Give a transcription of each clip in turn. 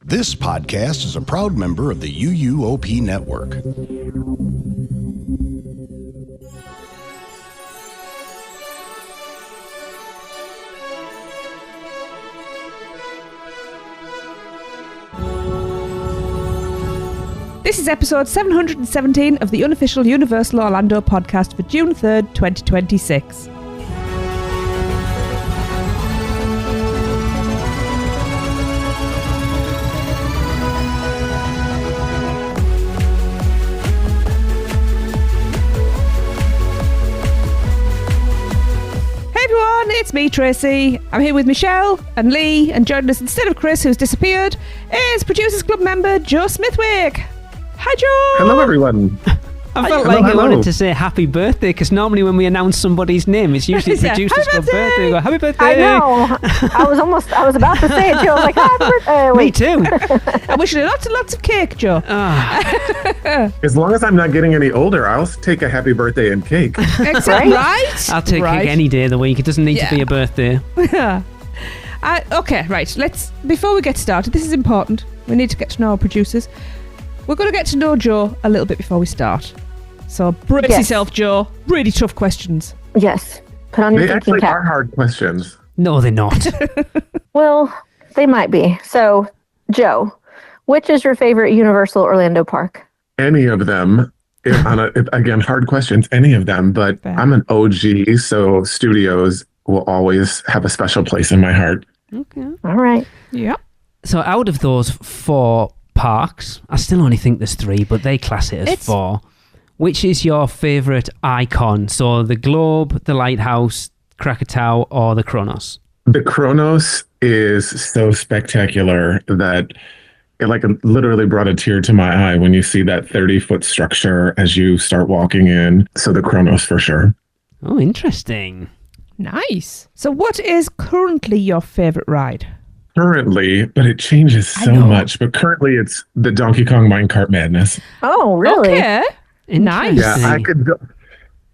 This podcast is a proud member of the UUOP network. This is episode 717 of the unofficial Universal Orlando podcast for June 3rd, 2026. It's me, Tracy. I'm here with Michelle and Lee, and joining us instead of Chris, who's disappeared, is Producers Club member Joe Smithwick. Hi, Joe. Hello, everyone. I felt like I wanted to say happy birthday, because normally when we announce somebody's name, it's usually Producers Club birthday. We go, happy birthday. I know. I was about to say it, Joe. I was like, happy birthday. Me too. I wish you lots and lots of cake, Joe. As long as I'm not getting any older, I'll take a happy birthday and cake. Exactly. Right? I'll take cake any day of the week. It doesn't need to be a birthday. Okay, right. Before we get started, this is important. We need to get to know our producers. We're going to get to know Joe a little bit before we start. So brace yourself, Joe. Really tough questions. Yes. Put on your They thinking actually cap. are hard questions. No, they're not. Well, they might be. So, Joe, which is your favorite Universal Orlando park? Any of them. Again, hard questions. Any of them. But Fair. I'm an OG, so studios will always have a special place in my heart. Okay. All right. Yep. So out of those four parks, I still only think there's three, but they class it as four. Which is your favourite icon? So the Globe, the Lighthouse, Krakatoa, or the Kronos? The Kronos is so spectacular that it literally brought a tear to my eye when you see that 30-foot structure as you start walking in. So the Kronos for sure. Oh, interesting. Nice. So what is currently your favourite ride? Currently, but it changes so much. But currently it's the Donkey Kong Minecart Madness. Oh, really? Okay. Nice. Yeah, I could go.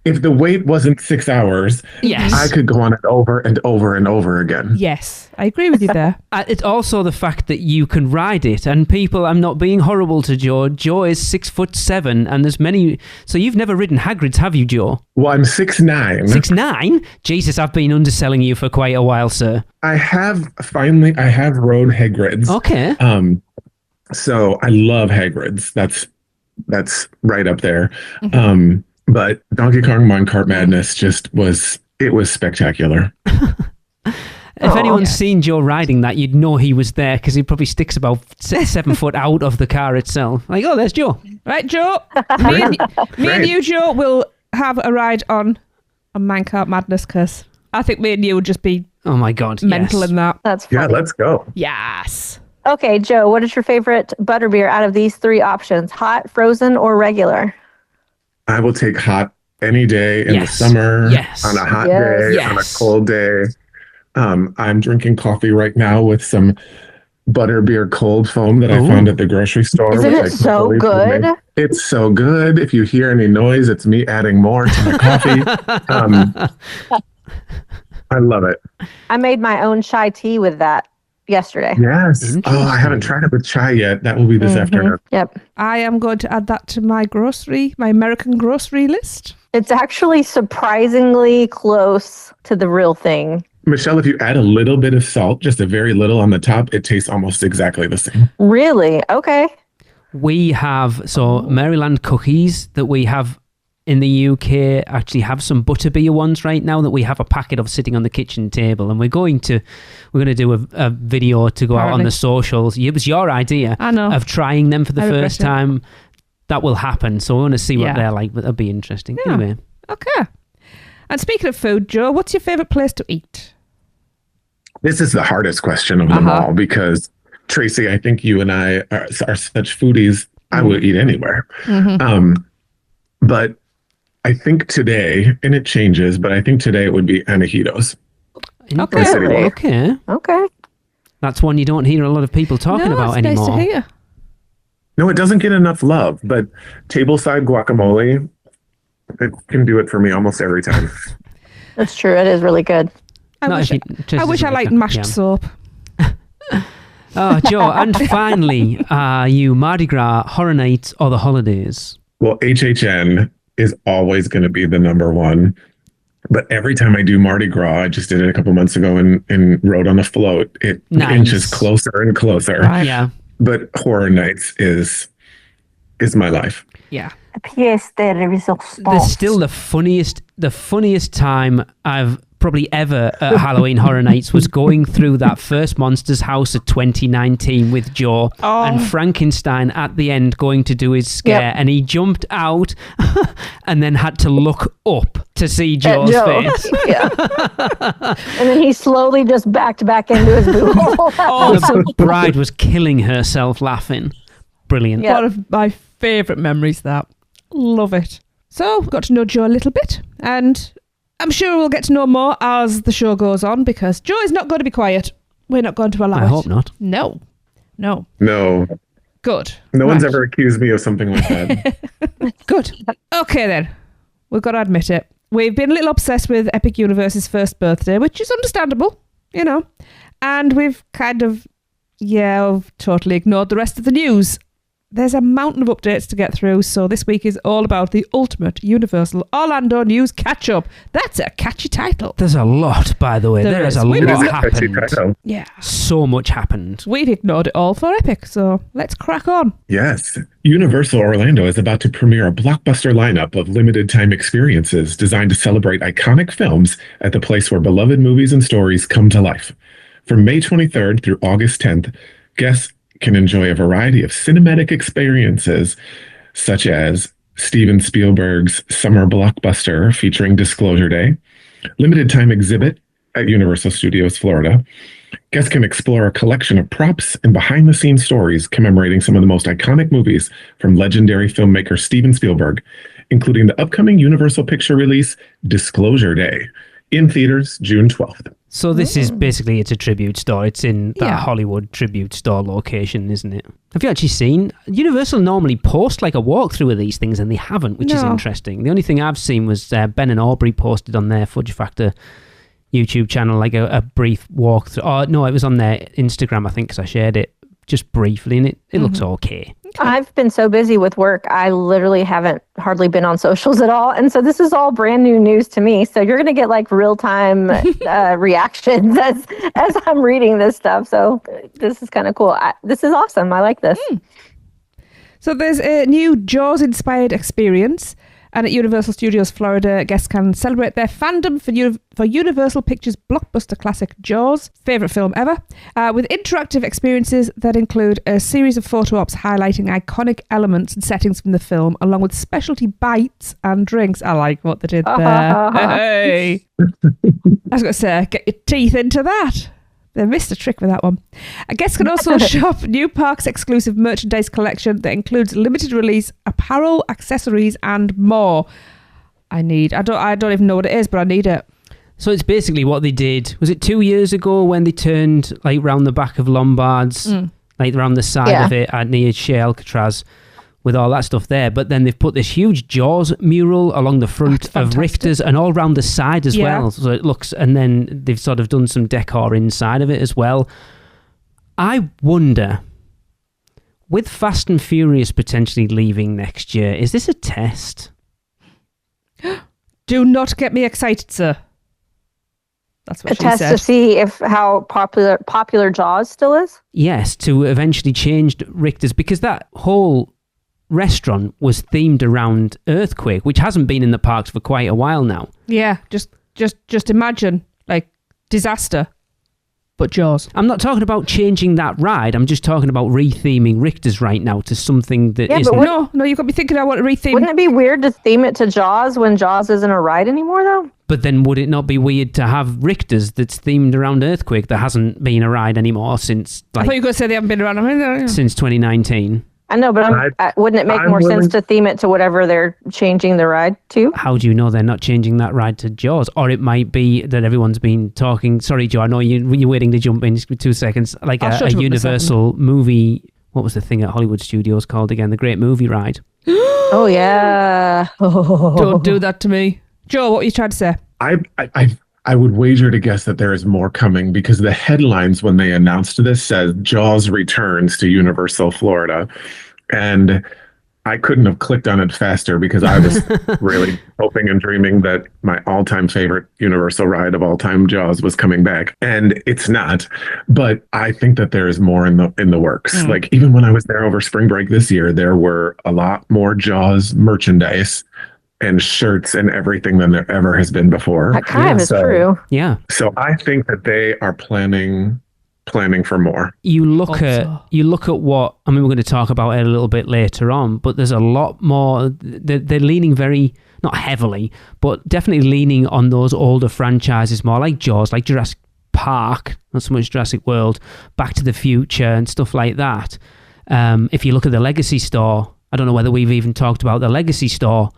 If the wait wasn't 6 hours, Yes. I could go on it over and over and over again. Yes, I agree with you there. It's also the fact that you can ride it, and people, I'm not being horrible to Joe. Joe is 6'7", and there's many. So you've never ridden Hagrids, have you, Joe? Well, I'm 6'9". 6'9"? Jesus, I've been underselling you for quite a while, sir. I have rode Hagrids. Okay. So I love Hagrids. That's right up there. Mm-hmm. But Donkey Kong Minecart Madness was spectacular. If anyone's seen Joe riding that, you'd know he was there, because he probably sticks about 7 foot out of the car itself. Like, oh, there's Joe. Right, Joe. Me and you, Joe, will have a ride on Minecart Madness, because I think me and you would just be Oh my God, mental yes. in that. That's funny. Yeah, let's go. Yes. Okay, Joe, what is your favorite butterbeer out of these three options? Hot, frozen, or regular? I will take hot any day in the summer, on a hot day, on a cold day. I'm drinking coffee right now with some butterbeer cold foam that I found at the grocery store. Isn't it so good? It's so good. If you hear any noise, it's me adding more to my coffee. I love it. I made my own chai tea with that yesterday. Yes. Oh, I haven't tried it with chai yet. That will be this afternoon. Yep. I am going to add that to my American grocery list. It's actually surprisingly close to the real thing. Michelle, if you add a little bit of salt, just a very little on the top, it tastes almost exactly the same. Really? Okay. We have, Maryland cookies that we have in the UK actually have some butterbeer ones right now that we have a packet of sitting on the kitchen table, and we're going to do a video to go out on the socials. It was your idea of trying them for the first time. That will happen, so we want to see what they're like, but that'll be interesting. Yeah. Anyway. Okay. And speaking of food, Joe, what's your favourite place to eat? This is the hardest question of them all, because Tracy, I think you and I are such foodies. I would eat anywhere. But I think today, and it changes, but I think today it would be Anahitos. Okay. That's one you don't hear a lot of people talking about anymore. Nice to hear. No, it doesn't get enough love, but tableside guacamole, it can do it for me almost every time. That's true. It is really good. I wish I liked mashed soap. Oh, Joe, and finally, are you Mardi Gras, Horror Nights, or the holidays? Well, HHN is always going to be the number one. But every time I do Mardi Gras, I just did it a couple months ago and rode on a float. It inches closer and closer. Right. Yeah. But Horror Nights is my life. Yeah. Pièce de résistance. There's still the funniest time I've probably ever at Halloween Horror Nights was going through that first Monsters house of 2019 with Joe and Frankenstein at the end going to do his scare, and he jumped out and then had to look up to see Joe's face. Yeah. And then he slowly just backed back into his booth. The bride was killing herself laughing. Brilliant. One of my favourite memories, that. Love it. So, got to know Joe a little bit, and I'm sure we'll get to know more as the show goes on, because Joe is not going to be quiet. We're not going to allow it. I hope not. No. Good. No one's ever accused me of something like that. Good. Okay, then. We've got to admit it. We've been a little obsessed with Epic Universe's first birthday, which is understandable, you know. And we've kind of, totally ignored the rest of the news. There's a mountain of updates to get through, so this week is all about the ultimate Universal Orlando news catch-up. That's a catchy title. There's a lot, by the way. There is a lot happened. Yeah. So much happened. We've ignored it all for Epic, so let's crack on. Yes. Universal Orlando is about to premiere a blockbuster lineup of limited-time experiences designed to celebrate iconic films at the place where beloved movies and stories come to life. From May 23rd through August 10th, guests can enjoy a variety of cinematic experiences, such as Steven Spielberg's summer blockbuster featuring Disclosure Day, limited time exhibit at Universal Studios Florida. Guests can explore a collection of props and behind-the-scenes stories commemorating some of the most iconic movies from legendary filmmaker Steven Spielberg, including the upcoming Universal picture release Disclosure Day, in theaters June 12th. So this is basically, it's a tribute store. It's in that Hollywood tribute store location, isn't it? Have you actually seen? Universal normally post like a walkthrough of these things, and they haven't, which is interesting. The only thing I've seen was Ben and Aubrey posted on their Fudge Factor YouTube channel like a brief walkthrough. Oh, no, it was on their Instagram, I think, because I shared it just briefly, and it looks okay. I've been so busy with work, I literally haven't hardly been on socials at all. And so this is all brand new news to me. So you're going to get like real-time reactions as I'm reading this stuff. So this is kind of cool. This is awesome. I like this. So there's a new Jaws-inspired experience. And at Universal Studios Florida, guests can celebrate their fandom for Universal Pictures' blockbuster classic Jaws, favourite film ever, with interactive experiences that include a series of photo ops highlighting iconic elements and settings from the film, along with specialty bites and drinks. I like what they did there. Hey! I was going to say, get your teeth into that. They missed a trick with that one. Guests can also shop new parks exclusive merchandise collection that includes limited release apparel, accessories, and more. I don't even know what it is, but I need it. So it's basically what they did. Was it 2 years ago when they turned like round the back of Lombard's, like around the side of it at near Shea Alcatraz, with all that stuff there, but then they've put this huge Jaws mural along the front of Richter's and all around the side as well. So it looks, and then they've sort of done some decor inside of it as well. I wonder, with Fast and Furious potentially leaving next year, is this a test? Do not get me excited, sir. That's what she said. A test to see how popular Jaws still is? Yes, to eventually change Richter's, because that whole restaurant was themed around Earthquake, which hasn't been in the parks for quite a while now. Yeah, just imagine like disaster, but Jaws. I'm not talking about changing that ride. I'm just talking about retheming Richter's right now to something that isn't. But no, you've got me thinking I want to retheme. Wouldn't it be weird to theme it to Jaws when Jaws isn't a ride anymore, though? But then would it not be weird to have Richter's that's themed around Earthquake that hasn't been a ride anymore since, like, I thought you were going to say they haven't been around since 2019? I know, but wouldn't it make more sense to theme it to whatever they're changing the ride to? How do you know they're not changing that ride to Jaws? Or it might be that everyone's been talking... Sorry, Joe, I know you're waiting to jump in for 2 seconds. Like a Universal movie... What was the thing at Hollywood Studios called again? The Great Movie Ride. Oh, yeah. Don't do that to me. Joe, what are you trying to say? I I would wager to guess that there is more coming because the headlines when they announced this said Jaws returns to Universal Florida. And I couldn't have clicked on it faster because I was really hoping and dreaming that my all-time favorite Universal ride of all time, Jaws, was coming back. And it's not. But I think that there is more in the works. Like even when I was there over spring break this year, there were a lot more Jaws merchandise and shirts and everything than there ever has been before. That kind of is true. Yeah. So I think that they are planning for more. You look at what, I mean, we're going to talk about it a little bit later on, but there's a lot more. They're leaning very, not heavily, but definitely leaning on those older franchises more, like Jaws, like Jurassic Park, not so much Jurassic World, Back to the Future and stuff like that. If you look at the Legacy store, I don't know whether we've even talked about the Legacy store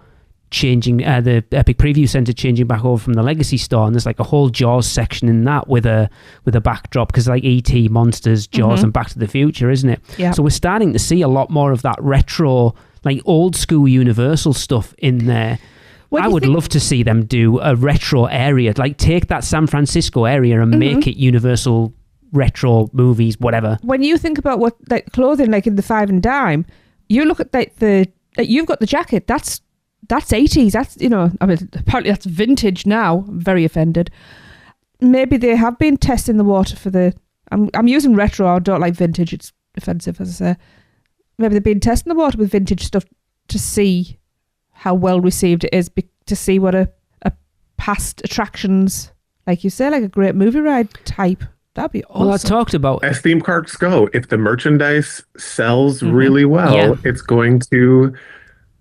changing, the Epic Preview Center changing back over from the Legacy store, and there's like a whole Jaws section in that with a backdrop, because like E.T., Monsters, Jaws, and Back to the Future, isn't it? Yeah. So we're starting to see a lot more of that retro, like old school Universal stuff in there. I would love to see them do a retro area, like take that San Francisco area and make it Universal retro movies, whatever. When you think about what like clothing, like in the Five and Dime, you look at like you've got the jacket. That's 80s. That's, you know, I mean, apparently that's vintage now. I'm very offended. Maybe they have been testing the water for the. I'm using retro. I don't like vintage. It's offensive, as I say. Maybe they've been testing the water with vintage stuff to see how well received it is, to see what a past attractions, like you say, like a great movie ride type. That'd be awesome. Well, I talked about as theme parks go, if the merchandise sells really well, it's going to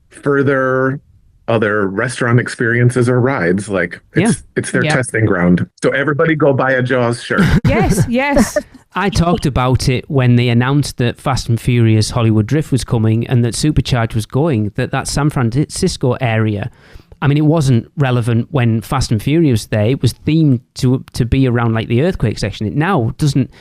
further other restaurant experiences or rides. Like it's their testing ground. So everybody go buy a Jaws shirt. Yes. I talked about it when they announced that Fast and Furious Hollywood Drift was coming and that Supercharged was going, that San Francisco area. I mean, it wasn't relevant when Fast and Furious was there. It was themed to be around like the earthquake section. It now doesn't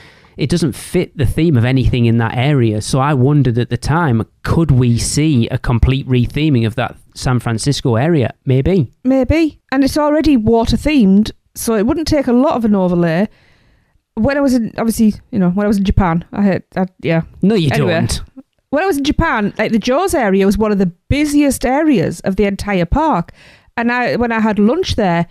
fit the theme of anything in that area. So I wondered at the time, could we see a complete retheming of that San Francisco area? Maybe. And it's already water themed, so it wouldn't take a lot of an overlay. When I was in, obviously, you know, when I was in Japan, I had that, No, you don't. When I was in Japan, like the Jaws area was one of the busiest areas of the entire park. And when I had lunch there,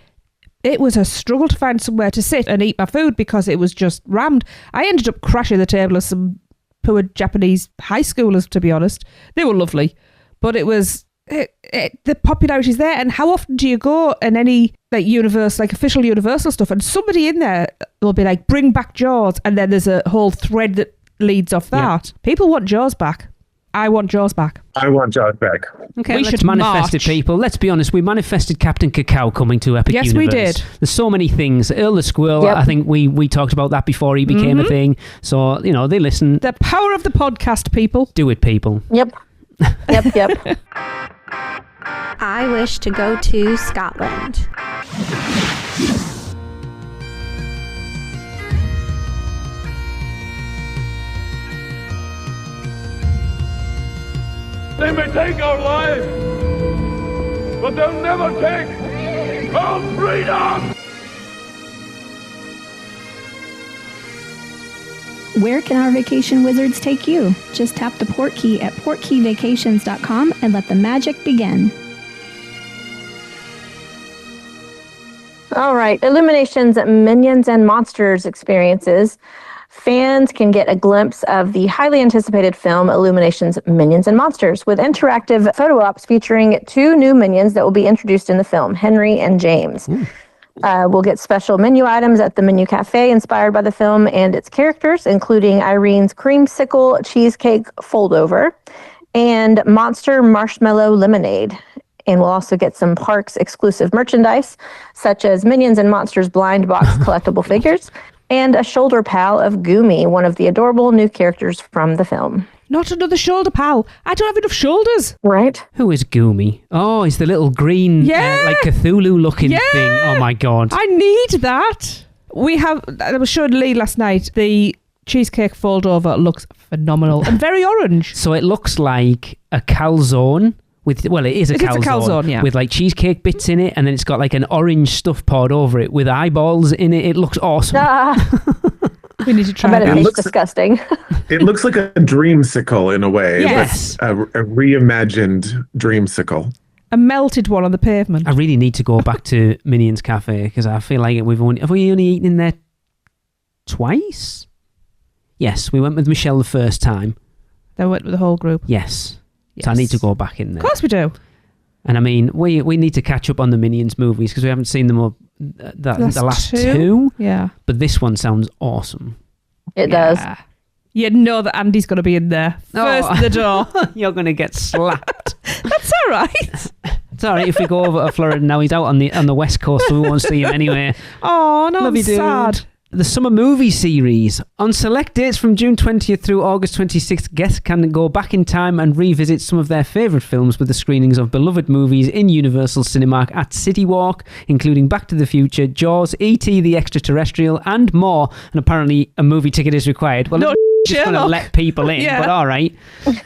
it was a struggle to find somewhere to sit and eat my food because it was just rammed. I ended up crashing the table of some poor Japanese high schoolers, to be honest. They were lovely. But it was... the popularity's there, and how often do you go in any like official Universal stuff, and somebody in there will be like, bring back Jaws, and then there's a whole thread that leads off that. People want Jaws back. I want Jaws back. I want Jaws back. Okay, let's manifest it, people. Let's be honest. We manifested Captain Cacao coming to Epic Universe. Yes, we did. There's so many things. Earl the Squirrel, I think we talked about that before he became a thing. So, you know, they listen. The power of the podcast, people. Do it, people. Yep. I wish to go to Scotland. They may take our lives, but they'll never take our freedom! Where can our vacation wizards take you? Just tap the port key at portkeyvacations.com and let the magic begin. All right, Illumination's Minions and Monsters experiences. Fans can get a glimpse of the highly anticipated film Illumination's Minions and Monsters with interactive photo ops featuring 2 new minions that will be introduced in the film, Henry and James. We'll get special menu items at the Menu Cafe inspired by the film and its characters, including Irene's creamsicle cheesecake foldover and Monster Marshmallow Lemonade. And we'll also get some parks exclusive merchandise, such as Minions and Monsters blind box collectible figures and a shoulder pal of Goomy, one of the adorable new characters from the film. Not another shoulder pal. I don't have enough shoulders. Right? Who is Goomy? Oh, he's the little green, like Cthulhu-looking thing. Oh, my God. I need that. I was showing Lee last night, the cheesecake fold-over looks phenomenal and very orange. So it looks like a calzone It is a It's a calzone. calzone, yeah. With like cheesecake bits in it, and then it's got like an orange stuff poured over it with eyeballs in it. It looks awesome. We need to I try bet it that. tastes disgusting. It looks like a dreamsicle in a way. Yes. But a reimagined dreamsicle. A melted one on the pavement. I really need to go back to Minions Cafe because I feel like have we only eaten in there twice? Yes, we went with Michelle the first time. They went with the whole group. Yes. So I need to go back in there. Of course we do. And I mean, we need to catch up on the Minions movies because we haven't seen them all, the last two. Yeah. But this one sounds awesome. It does. You know that Andy's going to be in there. First in the door. You're going to get slapped. That's all right. It's all right if we go over to Florida now. He's out on the West Coast, so we won't see him anyway. Oh, no, Love I'm you, dude. sad. The summer movie series. On select dates from June 20th through August 26th, guests can go back in time and revisit some of their favourite films with the screenings of beloved movies in Universal Cinemark at City Walk, including Back to the Future, Jaws, E.T. the Extraterrestrial, and more. And apparently a movie ticket is required. Well, No, just going to Sherlock. let people in, Yeah. but all right,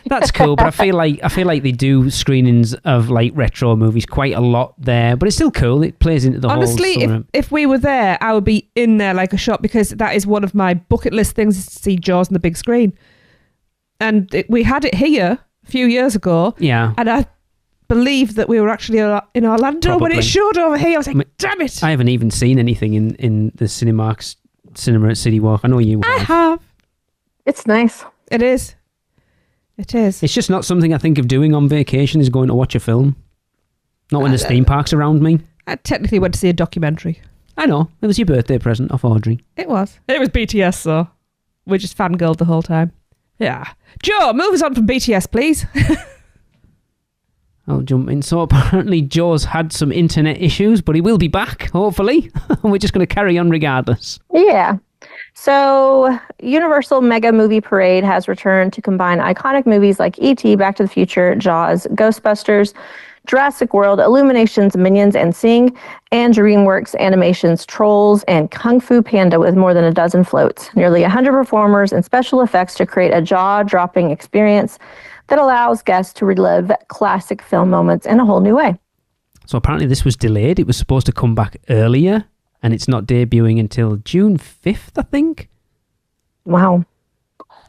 that's cool. But I feel like they do screenings of like retro movies quite a lot there, but it's still cool. It plays into the Honestly, whole summer. if we were there, I would be in there like a shot because that is one of my bucket list things is to see Jaws on the big screen. And we had it here a few years ago, Yeah, and I believe that we were actually in Orlando when Probably. it showed over here. I was like, damn it. I haven't even seen anything in the Cinemark's cinema at City Walk. I know you I have. have. It's nice. It is. It is. It's just not something I think of doing on vacation, is going to watch a film. Not when there's theme parks around me. I technically went to see a documentary. I know. It was your birthday present off Audrey. It was. It was BTS, though. We just fangirled the whole time. Yeah. Joe, move us on from BTS, please. I'll jump in. So apparently Joe's had some internet issues, but he will be back, hopefully. We're just going to carry on regardless. Yeah. So, Universal Mega Movie Parade has returned to combine iconic movies like E.T., Back to the Future, Jaws, Ghostbusters, Jurassic World, Illumination's Minions and Sing, and DreamWorks Animation's Trolls and Kung Fu Panda with more than a dozen floats. Nearly 100 performers and special effects to create a jaw-dropping experience that allows guests to relive classic film moments in a whole new way. So apparently this was delayed. It was supposed to come back earlier, and it's not debuting until June 5th, I think. Wow.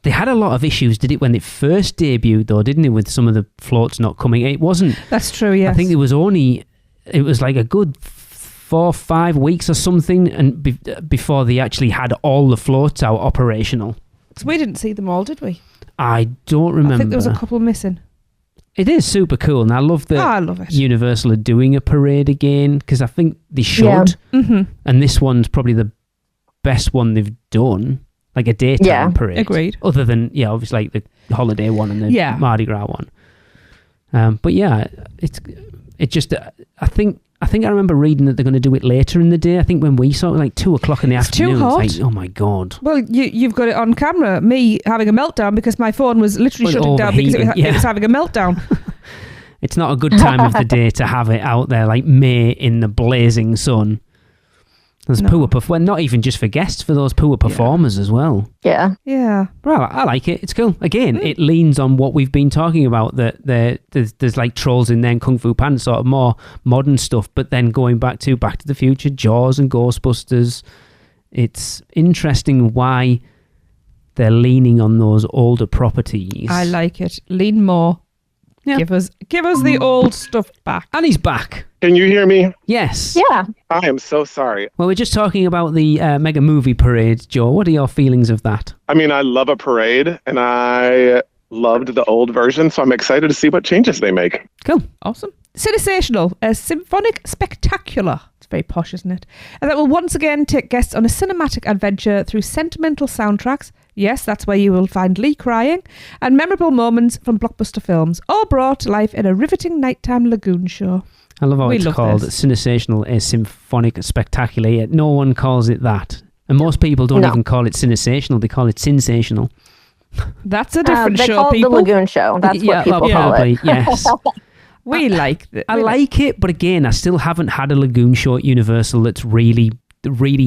They had a lot of issues, did it, when it first debuted, though, didn't it, with some of the floats not coming? It wasn't... That's true, yes. I think it was like a good 4 or 5 weeks or something and before they actually had all the floats out operational. So we didn't see them all, did we? I don't remember. I think there was a couple missing. It is super cool, and I love that I love it. Universal are doing a parade again, because I think they should. Yeah. Mm-hmm. And this one's probably the best one they've done, like a daytime parade. Agreed. Other than, obviously like the holiday one and the Mardi Gras one. But yeah, it just, I think I remember reading that they're going to do it later in the day. I think when we saw it, like 2:00 in the afternoon. Too hot. It's like, oh my God. Well, you've got it on camera. Me having a meltdown because my phone was literally shutting down because it was having a meltdown. It's not a good time of the day to have it out there, like May in the blazing sun. There's poor not even just for guests, for those poor performers as well. Yeah. Yeah. Well, I like it. It's cool. Again, it leans on what we've been talking about, that there's like Trolls in there and Kung Fu Panda, sort of more modern stuff, but then going back to the Future, Jaws and Ghostbusters. It's interesting why they're leaning on those older properties. I like it. Lean more. Yeah. Give us the old stuff back. And he's back. Can you hear me? Yes. Yeah. I am so sorry. Well, we're just talking about the Mega Movie Parade, Joe. What are your feelings of that? I mean, I love a parade, and I loved the old version, so I'm excited to see what changes they make. Cool. Awesome. Cinesational, a symphonic spectacular. It's very posh, isn't it? And that will once again take guests on a cinematic adventure through sentimental soundtracks. Yes, that's where you will find Lee crying, and memorable moments from blockbuster films, all brought to life in a riveting nighttime lagoon show. I love how We it's love called this. Cinesational, a symphonic spectacular, yet no one calls it that. And most people don't even call it Cinesational, they call it Sensational. That's a different they show, call it people. the Lagoon Show. That's what people call probably, it. yes. We like it. I like it, but again, I still haven't had a lagoon show at Universal that's really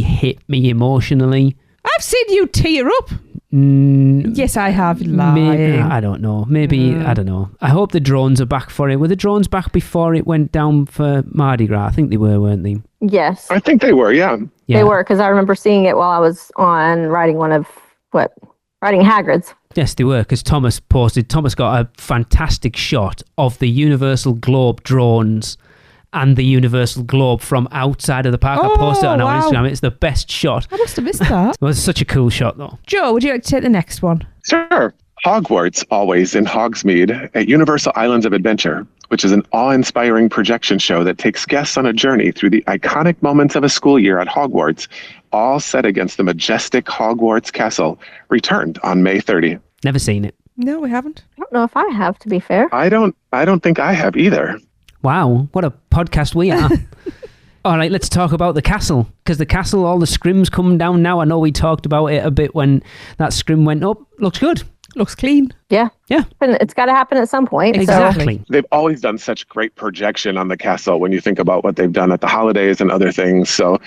hit me emotionally. I I've seen you tear up. Yes, I have. Maybe, I don't know. Maybe, I don't know. I hope the drones are back for it. Were the drones back before it went down for Mardi Gras? I think they were, weren't they? Yes. I think they were, yeah. They were, because I remember seeing it while I was riding Hagrids. Yes, they were, because Thomas got a fantastic shot of the Universal Globe drones and the Universal Globe from outside of the park. I posted it on our Instagram. It's the best shot. I must have missed that. It was such a cool shot, though. Joe, would you like to take the next one? Sure. Hogwarts, always in Hogsmeade, at Universal Islands of Adventure, which is an awe-inspiring projection show that takes guests on a journey through the iconic moments of a school year at Hogwarts, all set against the majestic Hogwarts Castle, returned on May 30. Never seen it. No, we haven't. I don't know if I have, to be fair. I don't think I have either. Wow, what a podcast we are. All right, let's talk about the castle. Because the castle, all the scrims come down now. I know we talked about it a bit when that scrim went up. Looks good. Looks clean. Yeah. And it's got to happen at some point. Exactly. So. They've always done such great projection on the castle when you think about what they've done at the holidays and other things. So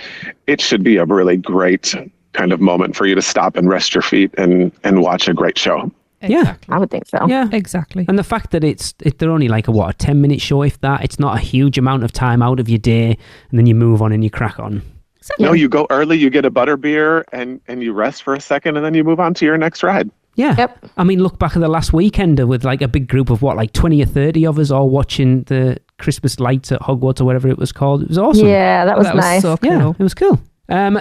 it should be a really great kind of moment for you to stop and rest your feet and watch a great show. Exactly. I would think so. Yeah, exactly. And the fact that they're only like a 10-minute show, if that. It's not a huge amount of time out of your day, and then you move on and you crack on. Exactly. No, you go early, you get a butterbeer, and you rest for a second, and then you move on to your next ride. Yeah. Yep. I mean, look back at the last weekender with like a big group of 20 or 30 of us all watching the Christmas lights at Hogwarts or whatever it was called. It was awesome. Yeah, that was nice. So cool. Yeah, it was cool.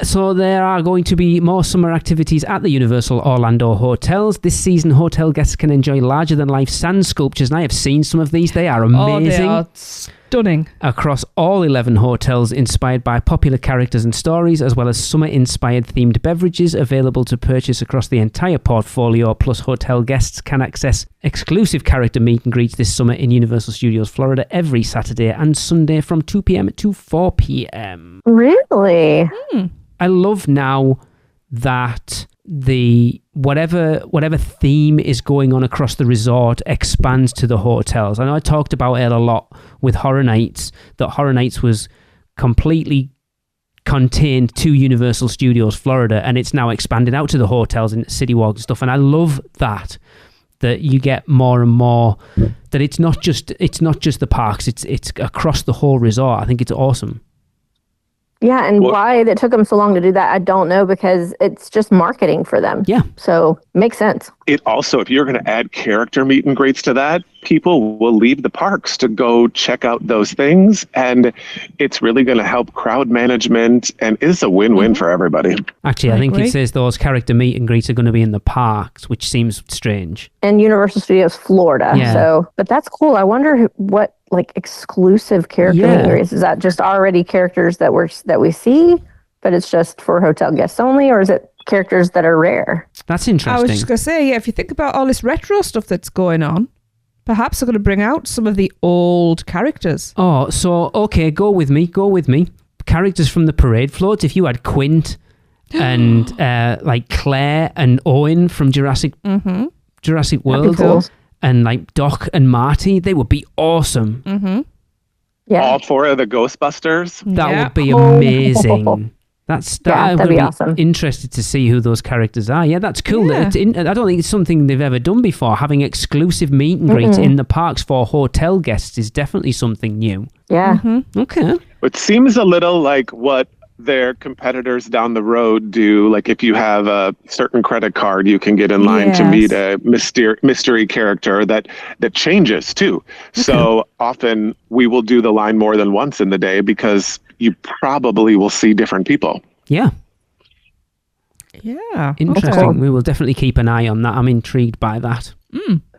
So there are going to be more summer activities at the Universal Orlando hotels. This season, hotel guests can enjoy larger-than-life sand sculptures, and I have seen some of these. They are amazing. They are stunning. Across all 11 hotels, inspired by popular characters and stories, as well as summer-inspired themed beverages available to purchase across the entire portfolio. Plus, hotel guests can access exclusive character meet and greets this summer in Universal Studios Florida every Saturday and Sunday from 2 p.m. to 4 p.m. Really? I love now that the whatever theme is going on across the resort expands to the hotels. I know I talked about it a lot with Horror Nights, that Horror Nights was completely contained to Universal Studios Florida, and it's now expanded out to the hotels and City Walk and stuff. And I love that you get more and more, that it's not just the parks, it's across the whole resort. I think it's awesome. Yeah, and why it took them so long to do that, I don't know, because it's just marketing for them. Yeah. So, makes sense. It also, if you're going to add character meet and greets to that, people will leave the parks to go check out those things, and it's really going to help crowd management, and is a win-win for everybody. Actually, I think it says those character meet and greets are going to be in the parks, which seems strange. And Universal Studios Florida. Yeah. So, but that's cool. I wonder what exclusive character meet and greets. Is that just already characters that we see, but it's just for hotel guests only, or is it characters that are rare? That's interesting. I was just going to say, if you think about all this retro stuff that's going on, perhaps they're going to bring out some of the old characters. Oh, so, okay, go with me. Characters from the parade floats. If you had Quint and Claire and Owen from Jurassic World, cool. And Doc and Marty, they would be awesome. Mm-hmm. Yeah. All four of the Ghostbusters. That would be amazing. That'd be awesome. Interested to see who those characters are. Yeah, that's cool. Yeah. I don't think it's something they've ever done before. Having exclusive meet and greets in the parks for hotel guests is definitely something new. Yeah. Mm-hmm. Okay. It seems a little like what their competitors down the road do. Like if you have a certain credit card, you can get in line to meet a mystery character that changes too. Okay. So often we will do the line more than once in the day because you probably will see different people. Yeah. Yeah. Interesting. Okay. We will definitely keep an eye on that. I'm intrigued by that.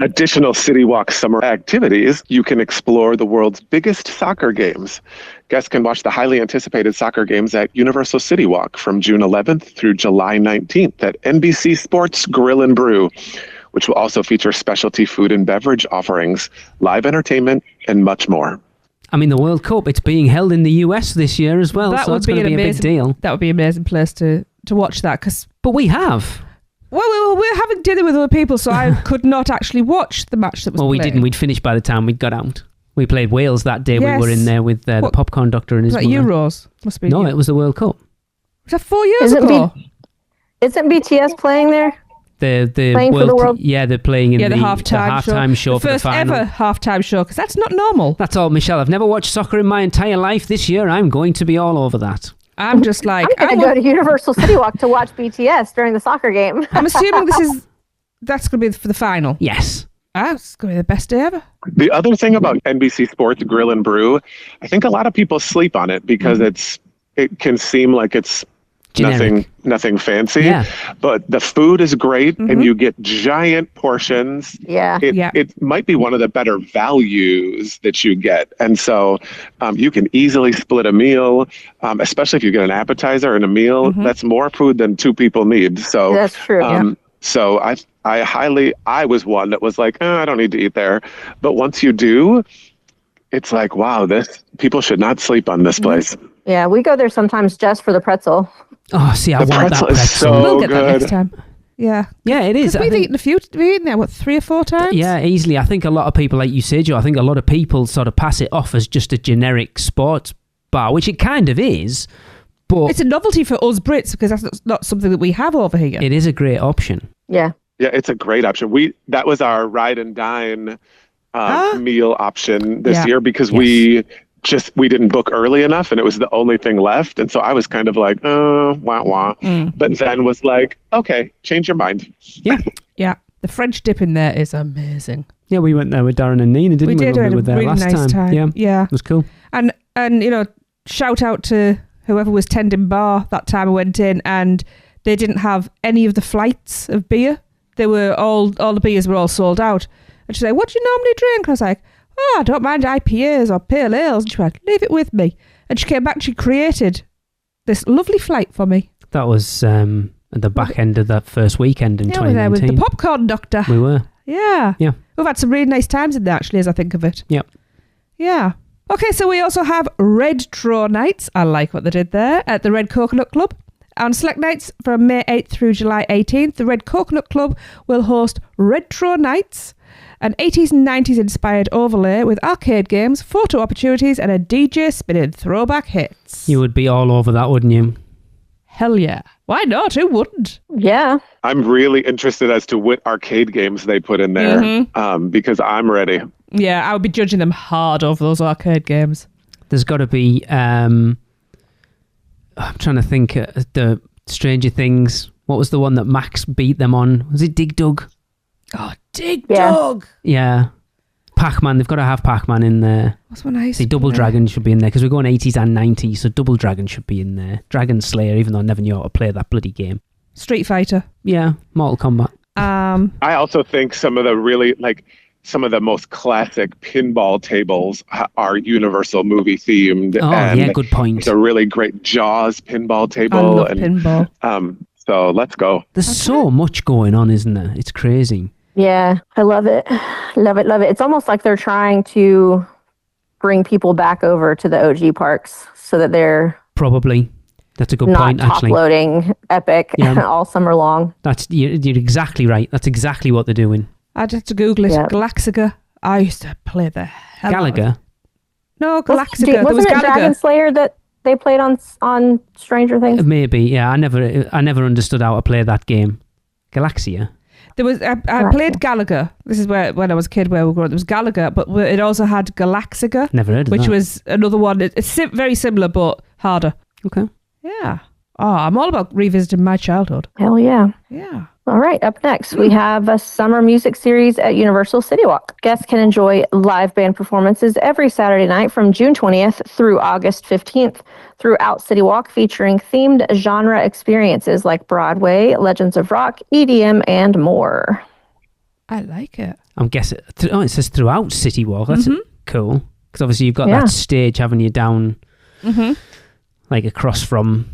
Additional City Walk summer activities, you can explore the world's biggest soccer games. Guests can watch the highly anticipated soccer games at Universal City Walk from June 11th through July 19th at NBC Sports Grill and Brew, which will also feature specialty food and beverage offerings, live entertainment, and much more. I mean, the World Cup, it's being held in the US this year as well, so it's going to be a big deal. That would be an amazing place to watch that. But we have. Well, we're having dinner with other people, so I could not actually watch the match that was Well, we played. didn't. We'd finished by the time we'd got out. We played Wales that day. Yes. We were in there with the popcorn doctor and his was that mother. Euros? Must be. No, it was the World Cup. Was that 4 years ago? Isn't BTS playing there? The Playing for the world? Yeah, they're playing in the halftime show the for the first final. ever halftime show, because that's not normal. That's all, Michelle. I've never watched soccer in my entire life. This year, I'm going to be all over that. I'm just like, I'm going to go to Universal City Walk to watch BTS during the soccer game. I'm assuming that's going to be for the final. Yes. It's going to be the best day ever. The other thing about NBC Sports Grill and Brew, I think a lot of people sleep on it because it can seem like it's Generic. nothing fancy. Yeah. But the food is great and you get giant portions. Yeah. It might be one of the better values that you get. And so you can easily split a meal, especially if you get an appetizer and a meal. That's more food than two people need. So That's true. So I was one that was like, I don't need to eat there. But once you do, it's like, wow, people should not sleep on this place. Yeah, we go there sometimes just for the pretzel. Oh, see, I The want that pretzel is pretzel. so We'll get that good. next time. Yeah. Yeah, it is. I We've think- eaten there, 3 or 4 times? Yeah, easily. I think a lot of people, like you said, Joe, I think a lot of people sort of pass it off as just a generic sports bar, which it kind of is, but It's a novelty for us Brits because that's not something that we have over here. it is a great option. Yeah. Yeah, it's a great option. That was our ride and dine meal option this year because we didn't book early enough and it was the only thing left. And so I was kind of like, wah wah. But then was like, okay, change your mind. Yeah. Yeah. The French dip in there is amazing. Yeah, we went there with Darren and Nina, didn't we? did. When We we were had a there really last nice time. Yeah. It was cool. And shout out to whoever was tending bar that time I went in, and they didn't have any of the flights of beer. They were all the beers were all sold out. And she's like, "What do you normally drink?" And I was like, "Oh, I don't mind IPAs or pale ales." And she went, "Leave it with me." And she came back and she created this lovely flight for me. That was at the back end of that first weekend in Yeah, we were there with 2019. the popcorn doctor. We were. Yeah. Yeah. We've had some really nice times in there, actually, as I think of it. Yep. Yeah. Okay, so we also have Retro Nights. I like what they did there at the Red Coconut Club. On select nights from May 8th through July 18th, the Red Coconut Club will host Retro Nights, an 80s and 90s inspired overlay with arcade games, photo opportunities, and a DJ spinning throwback hits. You would be all over that, wouldn't you? Hell yeah. Why not? Who wouldn't? Yeah. I'm really interested as to what arcade games they put in there because I'm ready. Yeah, I would be judging them hard over those arcade games. There's got to be... I'm trying to think. The Stranger Things. What was the one that Max beat them on? Was it Dig Dug? Oh, Dig Dug! Yeah. Pac-Man. They've got to have Pac-Man in there. What's one I See, Double Dragon should be in there because we're going 80s and 90s, so Double Dragon should be in there. Dragon Slayer, even though I never knew how to play that bloody game. Street Fighter. Yeah, Mortal Kombat. I also think some of the most classic pinball tables are Universal movie themed. Oh, and yeah, good point. It's a really great Jaws pinball table. I love pinball. So let's go. There's so much going on, isn't there? It's crazy. Yeah, I love it. Love it, love it. It's almost like they're trying to bring people back over to the OG parks so that they're Probably. That's a good not point, actually. top-loading Epic all summer long. You're exactly right. That's exactly what they're doing. I'd have to Google it. Yep. Galaxiga. I used to play the hell out of it. Gallagher. No, Galaxiga. There was Wasn't it Dragon Gallagher. Slayer that they played on Stranger Things? Maybe, yeah. I never understood how to play that game. Galaxia. There was I played Gallagher. This is when I was a kid where we were growing up. There was Gallagher, but it also had Galaxiga. Never heard of which that. was another one. It's very similar but harder. Okay. Yeah. Oh, I'm all about revisiting my childhood. Hell yeah. Yeah. All right, up next, we have a summer music series at Universal City Walk. Guests can enjoy live band performances every Saturday night from June 20th through August 15th throughout City Walk, featuring themed genre experiences like Broadway, Legends of Rock, EDM, and more. I like it. I'm guessing. It says throughout City Walk. That's cool. Because obviously you've got Yeah. that stage, haven't you, down like across from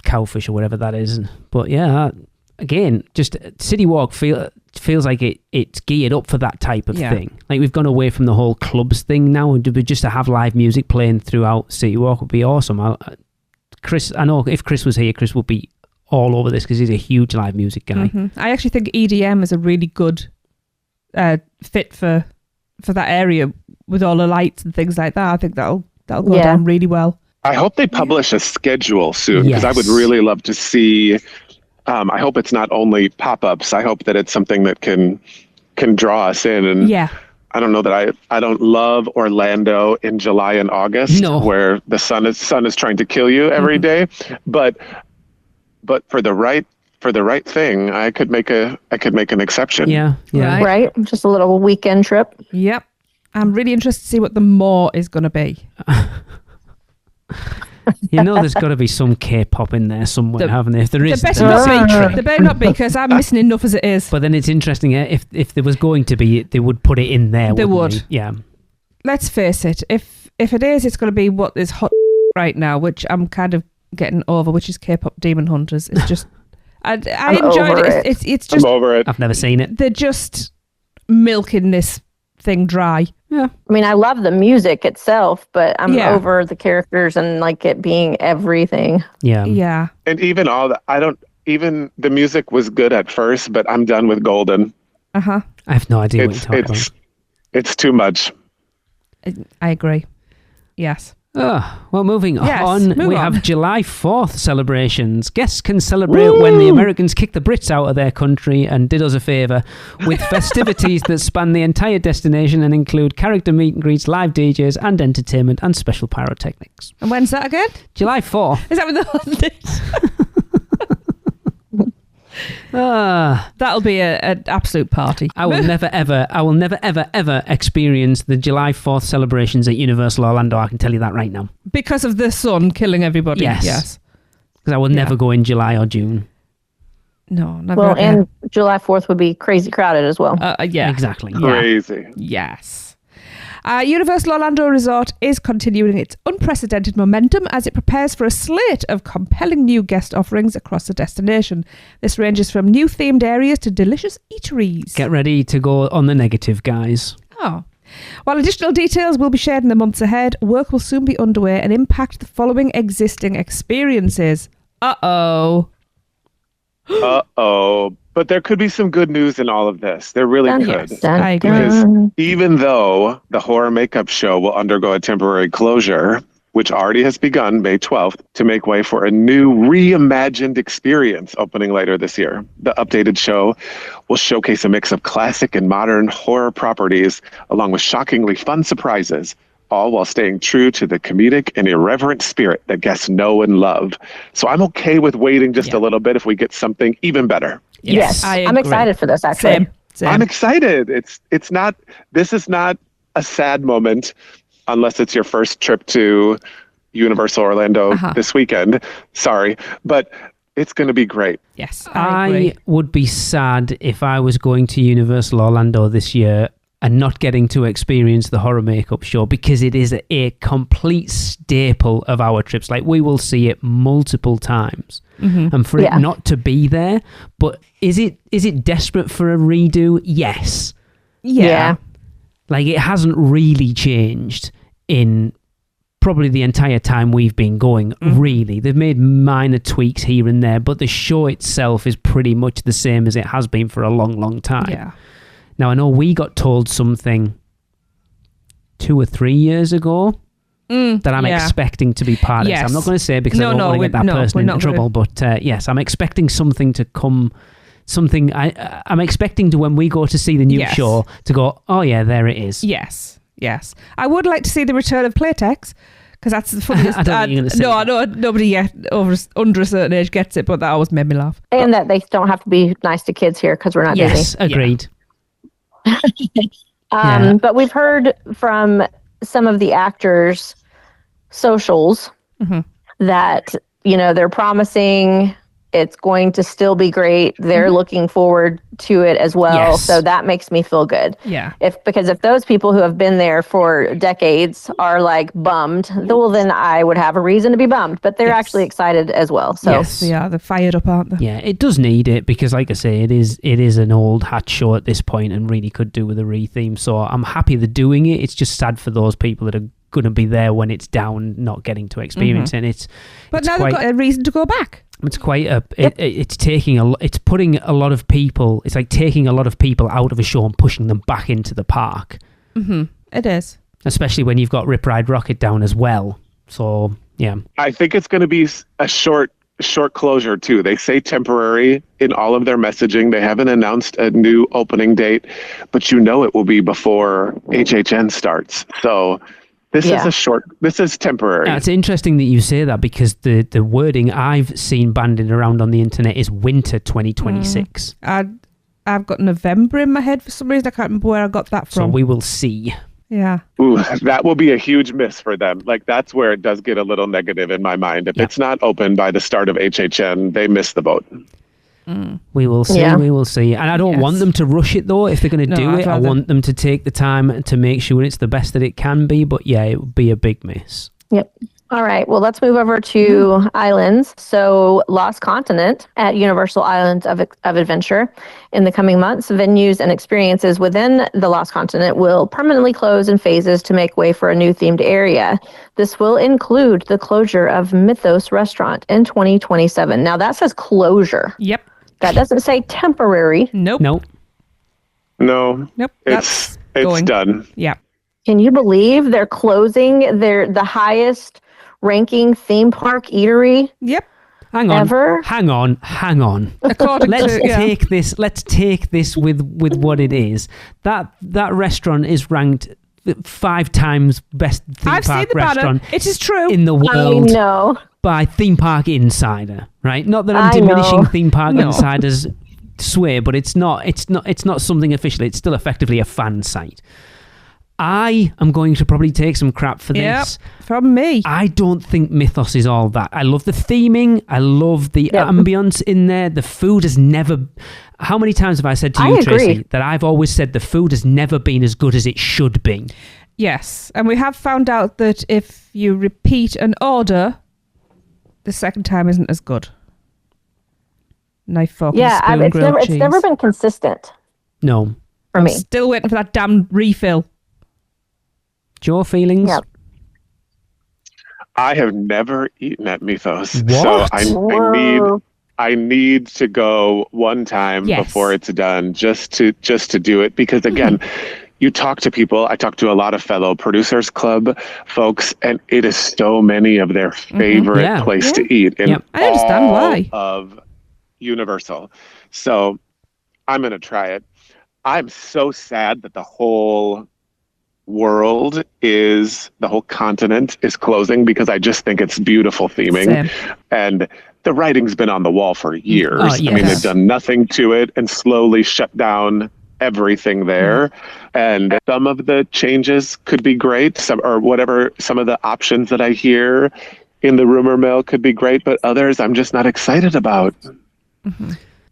Cowfish or whatever that is. But yeah, again, just City Walk feels like it's geared up for that type of thing. Like we've gone away from the whole clubs thing now, and just to have live music playing throughout City Walk would be awesome. Chris, I know if Chris was here, Chris would be all over this because he's a huge live music guy. I actually think EDM is a really good fit for that area with all the lights and things like that. I think that'll go down really well. I hope they publish a schedule soon because I would Yes. really love to see I hope it's not only pop-ups. I hope that it's something that can draw us in. And I don't know that I don't love Orlando in July and August, where the sun is trying to kill you every day. But for the right thing, I could make an exception. Yeah. Right. Just a little weekend trip. Yep. I'm really interested to see what the more is going to be. There's got to be some K-pop in there somewhere, haven't there? If there is, there better not be, because I'm missing enough as it is. But then it's interesting, if there was going to be, they would put it in there. They would. They? Yeah. Let's face it. If it is, it's going to be what is hot right now, which I'm kind of getting over, which is K-pop Demon Hunters. It's just, I enjoyed it. It's just, I'm over it. I've never seen it. They're just milking this thing dry. Yeah. I mean, I love the music itself, but I'm over the characters and like it being everything. Yeah. Yeah. And even even the music was good at first, but I'm done with Golden. Uh-huh. I have no idea what you're talking about. It's too much. I agree. Yes. Well, moving on, we have July 4th celebrations. Guests can celebrate when the Americans kicked the Brits out of their country and did us a favour, with festivities that span the entire destination and include character meet and greets, live DJs and entertainment, and special pyrotechnics. And when's that again? July 4th. Is that with the holidays? That'll be an absolute party. I will never ever experience the July 4th celebrations at Universal Orlando. I can tell you that right now. Because of the sun killing everybody. Yes. Because I will never go in July or June. No, never. Well, and July 4th would be crazy crowded as well. Yeah. Exactly. Crazy. Yes. Universal Orlando Resort is continuing its unprecedented momentum as it prepares for a slate of compelling new guest offerings across the destination. This ranges from new themed areas to delicious eateries. Get ready to go on the negative, guys. While additional details will be shared in the months ahead, work will soon be underway and impact the following existing experiences. Uh-oh. But there could be some good news in all of this. There really could. Yes, I agree. Because even though the horror makeup show will undergo a temporary closure, which already has begun May 12th, to make way for a new reimagined experience opening later this year. The updated show will showcase a mix of classic and modern horror properties, along with shockingly fun surprises, all while staying true to the comedic and irreverent spirit that guests know and love. So I'm okay with waiting just a little bit if we get something even better. Yes, I'm excited for this, actually. Same. I'm excited. This is not a sad moment unless it's your first trip to Universal Orlando this weekend. Sorry, but it's going to be great. Yes, I agree. I would be sad if I was going to Universal Orlando this year and not getting to experience the horror makeup show, because it is a complete staple of our trips. Like, we will see it multiple times. And for it not to be there, but is it desperate for a redo? Yes. Yeah. Like, it hasn't really changed in probably the entire time we've been going, really. They've made minor tweaks here and there, but the show itself is pretty much the same as it has been for a long, long time. Yeah. Now, I know we got told something 2 or 3 years ago that I'm expecting to be part of this. I'm not going to say because I don't want to get that person into trouble, but yes, I'm expecting something to come. I'm expecting to, when we go to see the new show, to go, oh yeah, there it is. Yes. I would like to see the return of Playtex, because that's the funniest. I don't think you're going to say no, I know nobody yet under a certain age gets it, but that always made me laugh. And that they don't have to be nice to kids here because we're not busy. Yes, agreed. But we've heard from some of the actors' socials that, they're promising it's going to still be great. They're looking forward to it as well. Yes. So that makes me feel good. Yeah. Because if those people who have been there for decades are like bummed, well, then I would have a reason to be bummed. But they're actually excited as well. So yes, they are. They're fired up, aren't they? Yeah, it does need it, because like I say, it is an old hat show at this point and really could do with a retheme. So I'm happy they're doing it. It's just sad for those people that are going to be there when it's down, not getting to experience it. But now they've got a reason to go back. It's quite it's taking it's putting a lot of people. It's like taking a lot of people out of a show and pushing them back into the park. It is, especially when you've got Rip Ride Rocket down as well. So yeah, I think it's going to be a short short closure too. They say temporary in all of their messaging. They haven't announced a new opening date, but it will be before HHN starts. So this is temporary. It's interesting that you say that, because the wording I've seen banded around on the internet is winter 2026. I've got November in my head for some reason. I can't remember where I got that from. So we will see. Yeah. Ooh, that will be a huge miss for them. Like, that's where it does get a little negative in my mind. If it's not open by the start of HHN, they miss the boat. We will see. We will see. And I don't want them to rush it, though. If they're going to do it, I want them to take the time to make sure it's the best that it can be. But yeah, it would be a big miss. Yep. All right. Well, let's move over to islands. So Lost Continent at Universal Islands of Adventure. In the coming months, venues and experiences within the Lost Continent will permanently close in phases to make way for a new themed area. This will include the closure of Mythos restaurant in 2027. Now that says closure. Yep. That doesn't say temporary. Nope. Nope. No. Nope. It's going. done. Yeah. Can you believe they're closing the highest ranking theme park eatery? Yep. Hang on. Ever? Hang on. Let's take this with what it is. That restaurant is ranked 5 times best theme park restaurant. It is true. In the world. I know. By Theme Park Insider, right? Not that I'm diminishing Theme Park Insider's sway, but it's not something official. It's still effectively a fan site. I am going to probably take some crap for this. From me. I don't think Mythos is all that. I love the theming. I love the ambience in there. The food has never... How many times have I said to you, Tracy, that I've always said the food has never been as good as it should be? Yes. And we have found out that if you repeat an order, the second time isn't as good. Knife, fork, and spoon, it's never been consistent. No. For me. Still waiting for that damn refill. Your feelings? Yep. I have never eaten at Mythos. What? So I need to go one time before it's done, just to do it, because again, you talk to people. I talk to a lot of fellow Producers Club folks, and it is so many of their favorite place to eat in I understand why. Of Universal. So I'm going to try it. I'm so sad that the whole continent is closing, because I just think it's beautiful theming. Same. And the writing's been on the wall for years. Oh, yes. I mean, they've done nothing to it and slowly shut down everything there. And some of the changes could be great, some of the options that I hear in the rumor mill could be great, but others I'm just not excited about.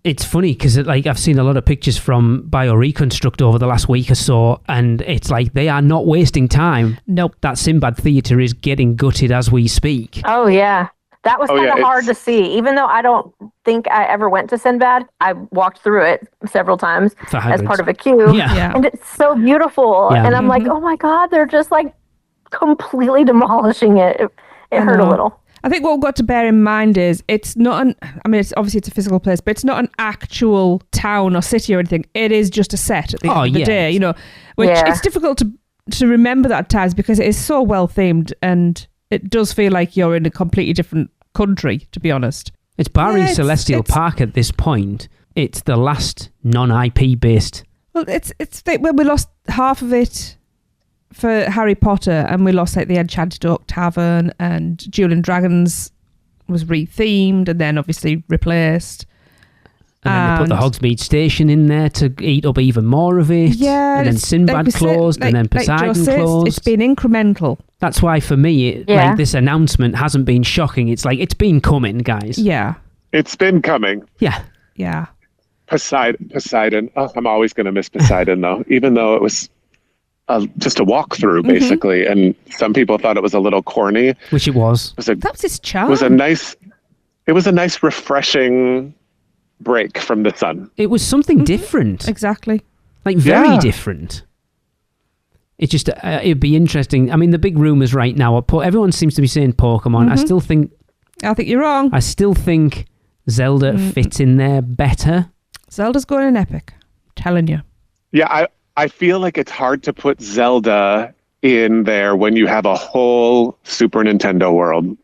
It's funny because I've seen a lot of pictures from BioReconstruct over the last week or so, and it's like they are not wasting time. Nope. That Sinbad Theatre is getting gutted as we speak. Oh, yeah. That was kind of hard to see. Even though I don't think I ever went to Sinbad, I walked through it several times as part of a queue. Yeah. And it's so beautiful. Yeah. And I'm like, oh my God, they're just like completely demolishing it. It hurt a little. I think what we've got to bear in mind is it's not it's obviously it's a physical place, but it's not an actual town or city or anything. It is just a set at the end of the day, which it's difficult to remember that at times because it is so well themed and it does feel like you're in a completely different country, to be honest. It's barring Celestial Park at this point. It's the last non-IP based. Well, it's when we lost half of it for Harry Potter, and we lost the Enchanted Oak Tavern, and Dueling Dragons was rethemed and then obviously replaced. And then they put the Hogsmeade Station in there to eat up even more of it. Yeah, and then Sinbad closed, and then Poseidon closed. It's been incremental. That's why for me, this announcement hasn't been shocking. It's like it's been coming, guys. Yeah, it's been coming. Yeah. Poseidon. Oh, I'm always going to miss Poseidon though, even though it was just a walkthrough basically, and some people thought it was a little corny, which it was. That was its charm. It was a nice, refreshing break from the sun. It was something different, exactly, very different. It just it'd be interesting. I mean, the big rumors right now are everyone seems to be saying Pokemon. I think you're wrong. I still think Zelda fits in there better. Zelda's going in Epic. I'm telling you. Yeah, I feel like it's hard to put Zelda in there when you have a whole Super Nintendo world.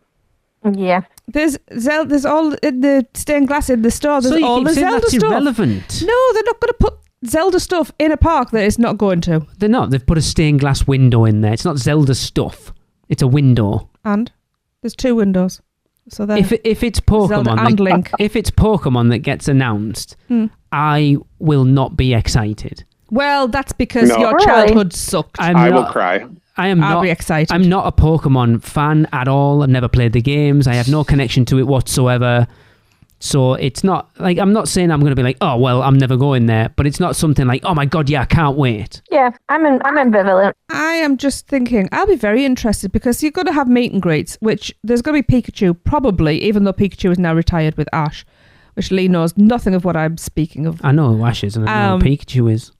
Yeah. There's all in the stained glass in the store. There's So you all keep the saying Zelda that's stuff. irrelevant. No, they're not going to put Zelda stuff in a park that it's not going to. They're not. They've put a stained glass window in there. It's not Zelda stuff. It's a window. And there's 2 windows. So then, If it's Zelda and Pokemon, Link. if it's Pokemon that gets announced, I will not be excited. Well, that's because No. your Really? childhood sucked. I will cry. I am I'll not be excited. I'm not a Pokemon fan at all. I've never played the games. I have no connection to it whatsoever. So it's not like, I'm not saying I'm going to be like, oh, well, I'm never going there. But it's not something like, oh my God, yeah, I can't wait. Yeah, I'm ambivalent. I am just thinking, I'll be very interested because you're going to have meet and greets, which there's going to be Pikachu, probably, even though Pikachu is now retired with Ash, which Lee knows nothing of what I'm speaking of. I know who Ash is and I know who Pikachu is.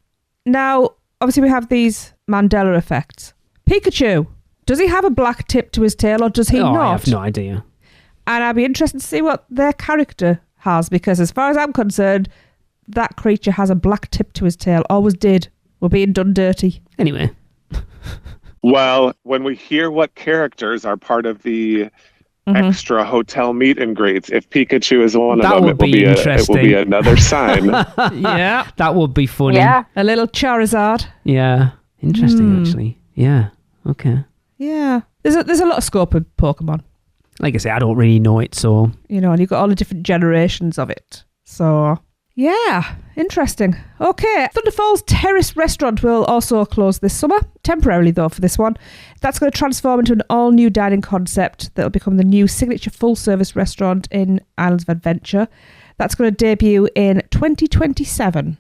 Now, obviously, we have these Mandela effects. Pikachu, does he have a black tip to his tail or does he not? I have no idea. And I'd be interested to see what their character has, because as far as I'm concerned, that creature has a black tip to his tail. Always did. We're being done dirty. Anyway. Well, when we hear what characters are part of the extra hotel meet and greets, if Pikachu is one of That them, would it will be be interesting. another sign. Yeah. That would be funny. Yeah. A little Charizard. Yeah. Interesting, actually. Yeah. Okay. Yeah. There's a lot of scope in Pokemon. Like I say, I don't really know it, so... You know, and you've got all the different generations of it. So, yeah, interesting. Okay, Thunderfalls Terrace restaurant will also close this summer, temporarily though for this one. That's going to transform into an all-new dining concept that will become the new signature full-service restaurant in Islands of Adventure. That's going to debut in 2027.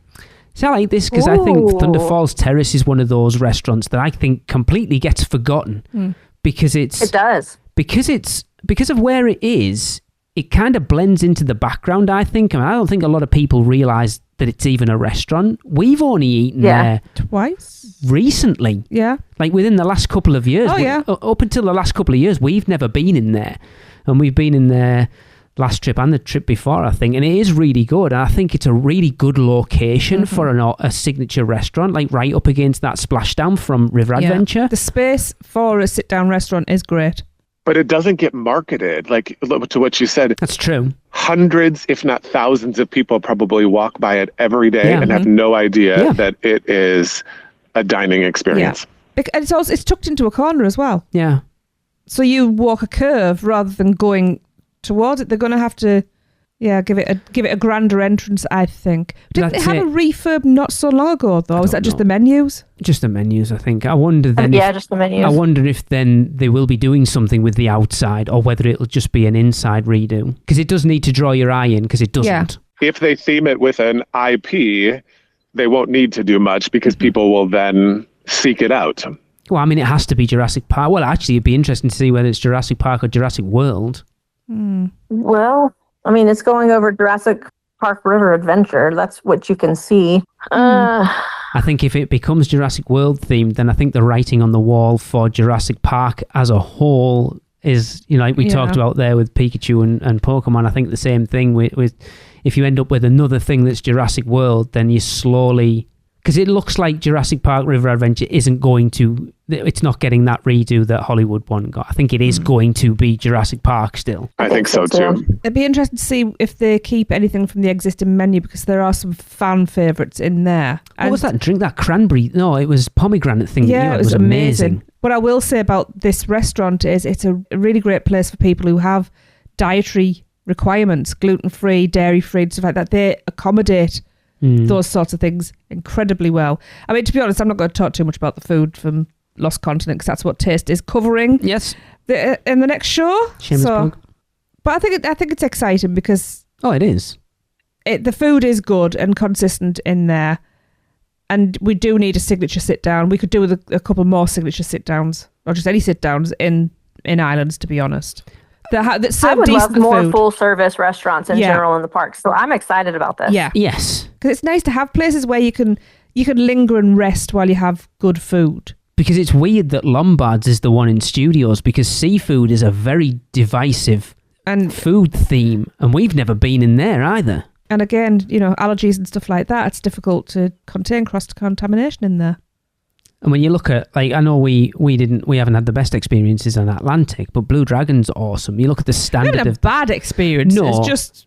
See, I like this because I think Ooh. Thunderfalls Terrace is one of those restaurants that I think completely gets forgotten because It does. because of where it is, it kind of blends into the background, I think. I mean, I don't think a lot of people realise that it's even a restaurant. We've only eaten there Twice? recently. Yeah. Like within the last couple of years. Oh, yeah. Up until the last couple of years, we've never been in there. And we've been in there last trip and the trip before, I think. And it is really good. I think it's a really good location for a signature restaurant, like right up against that splashdown from River Adventure. The space for a sit-down restaurant is great. But it doesn't get marketed. Like, to what you said, That's true. hundreds, if not thousands of people probably walk by it every day Yeah. and have no idea that it is a dining experience. And it's tucked into a corner as well. Yeah. So you walk a curve rather than going towards it. They're going to have to, give it a grander entrance, I think. Didn't That's they have it. a refurb not so long ago, though? Was that just the menus? Just the menus, I think. I wonder then Just the menus. I wonder if then they will be doing something with the outside or whether it'll just be an inside redo. Because it does need to draw your eye in, because it doesn't. Yeah. If they theme it with an IP, they won't need to do much because people will then seek it out. Well, I mean, it has to be Jurassic Park. Well, actually, it'd be interesting to see whether it's Jurassic Park or Jurassic World. Well, I mean, it's going over Jurassic Park River Adventure. That's what you can see. I think if it becomes Jurassic World themed, then I think the writing on the wall for Jurassic Park as a whole is, like we talked about there with Pikachu and Pokemon. I think the same thing with if you end up with another thing that's Jurassic World, then you slowly... Because it looks like Jurassic Park River Adventure isn't going to... It's not getting that redo that Hollywood one got. I think it is going to be Jurassic Park still. I think so too. It'd be interesting to see if they keep anything from the existing menu, because there are some fan favourites in there. What was that drink? That cranberry? No, it was pomegranate thing. that you had. It was amazing. What I will say about this restaurant is it's a really great place for people who have dietary requirements, gluten-free, dairy-free, and stuff like that. They accommodate those sorts of things incredibly well. I mean, to be honest, I'm not going to talk too much about the food from Lost Continent, because that's what Taste is covering. Yes. In the next show. Shameless plug. But I think it's exciting because... Oh, it is. The food is good and consistent in there. And we do need a signature sit-down. We could do with a couple more signature sit-downs, or just any sit-downs in Islands, to be honest. That serve I would love decent more food. full-service restaurants in general in the parks. So I'm excited about this. Yeah. Yes. Because it's nice to have places where you can linger and rest while you have good food. Because it's weird that Lombard's is the one in studios, because seafood is a very divisive food theme, and we've never been in there either. And again, allergies and stuff like that, it's difficult to contain cross-contamination in there. And when you look at, like, I know we haven't had the best experiences on Atlantic, but Blue Dragon's awesome. You look at the standard We haven't had bad experiences. No, just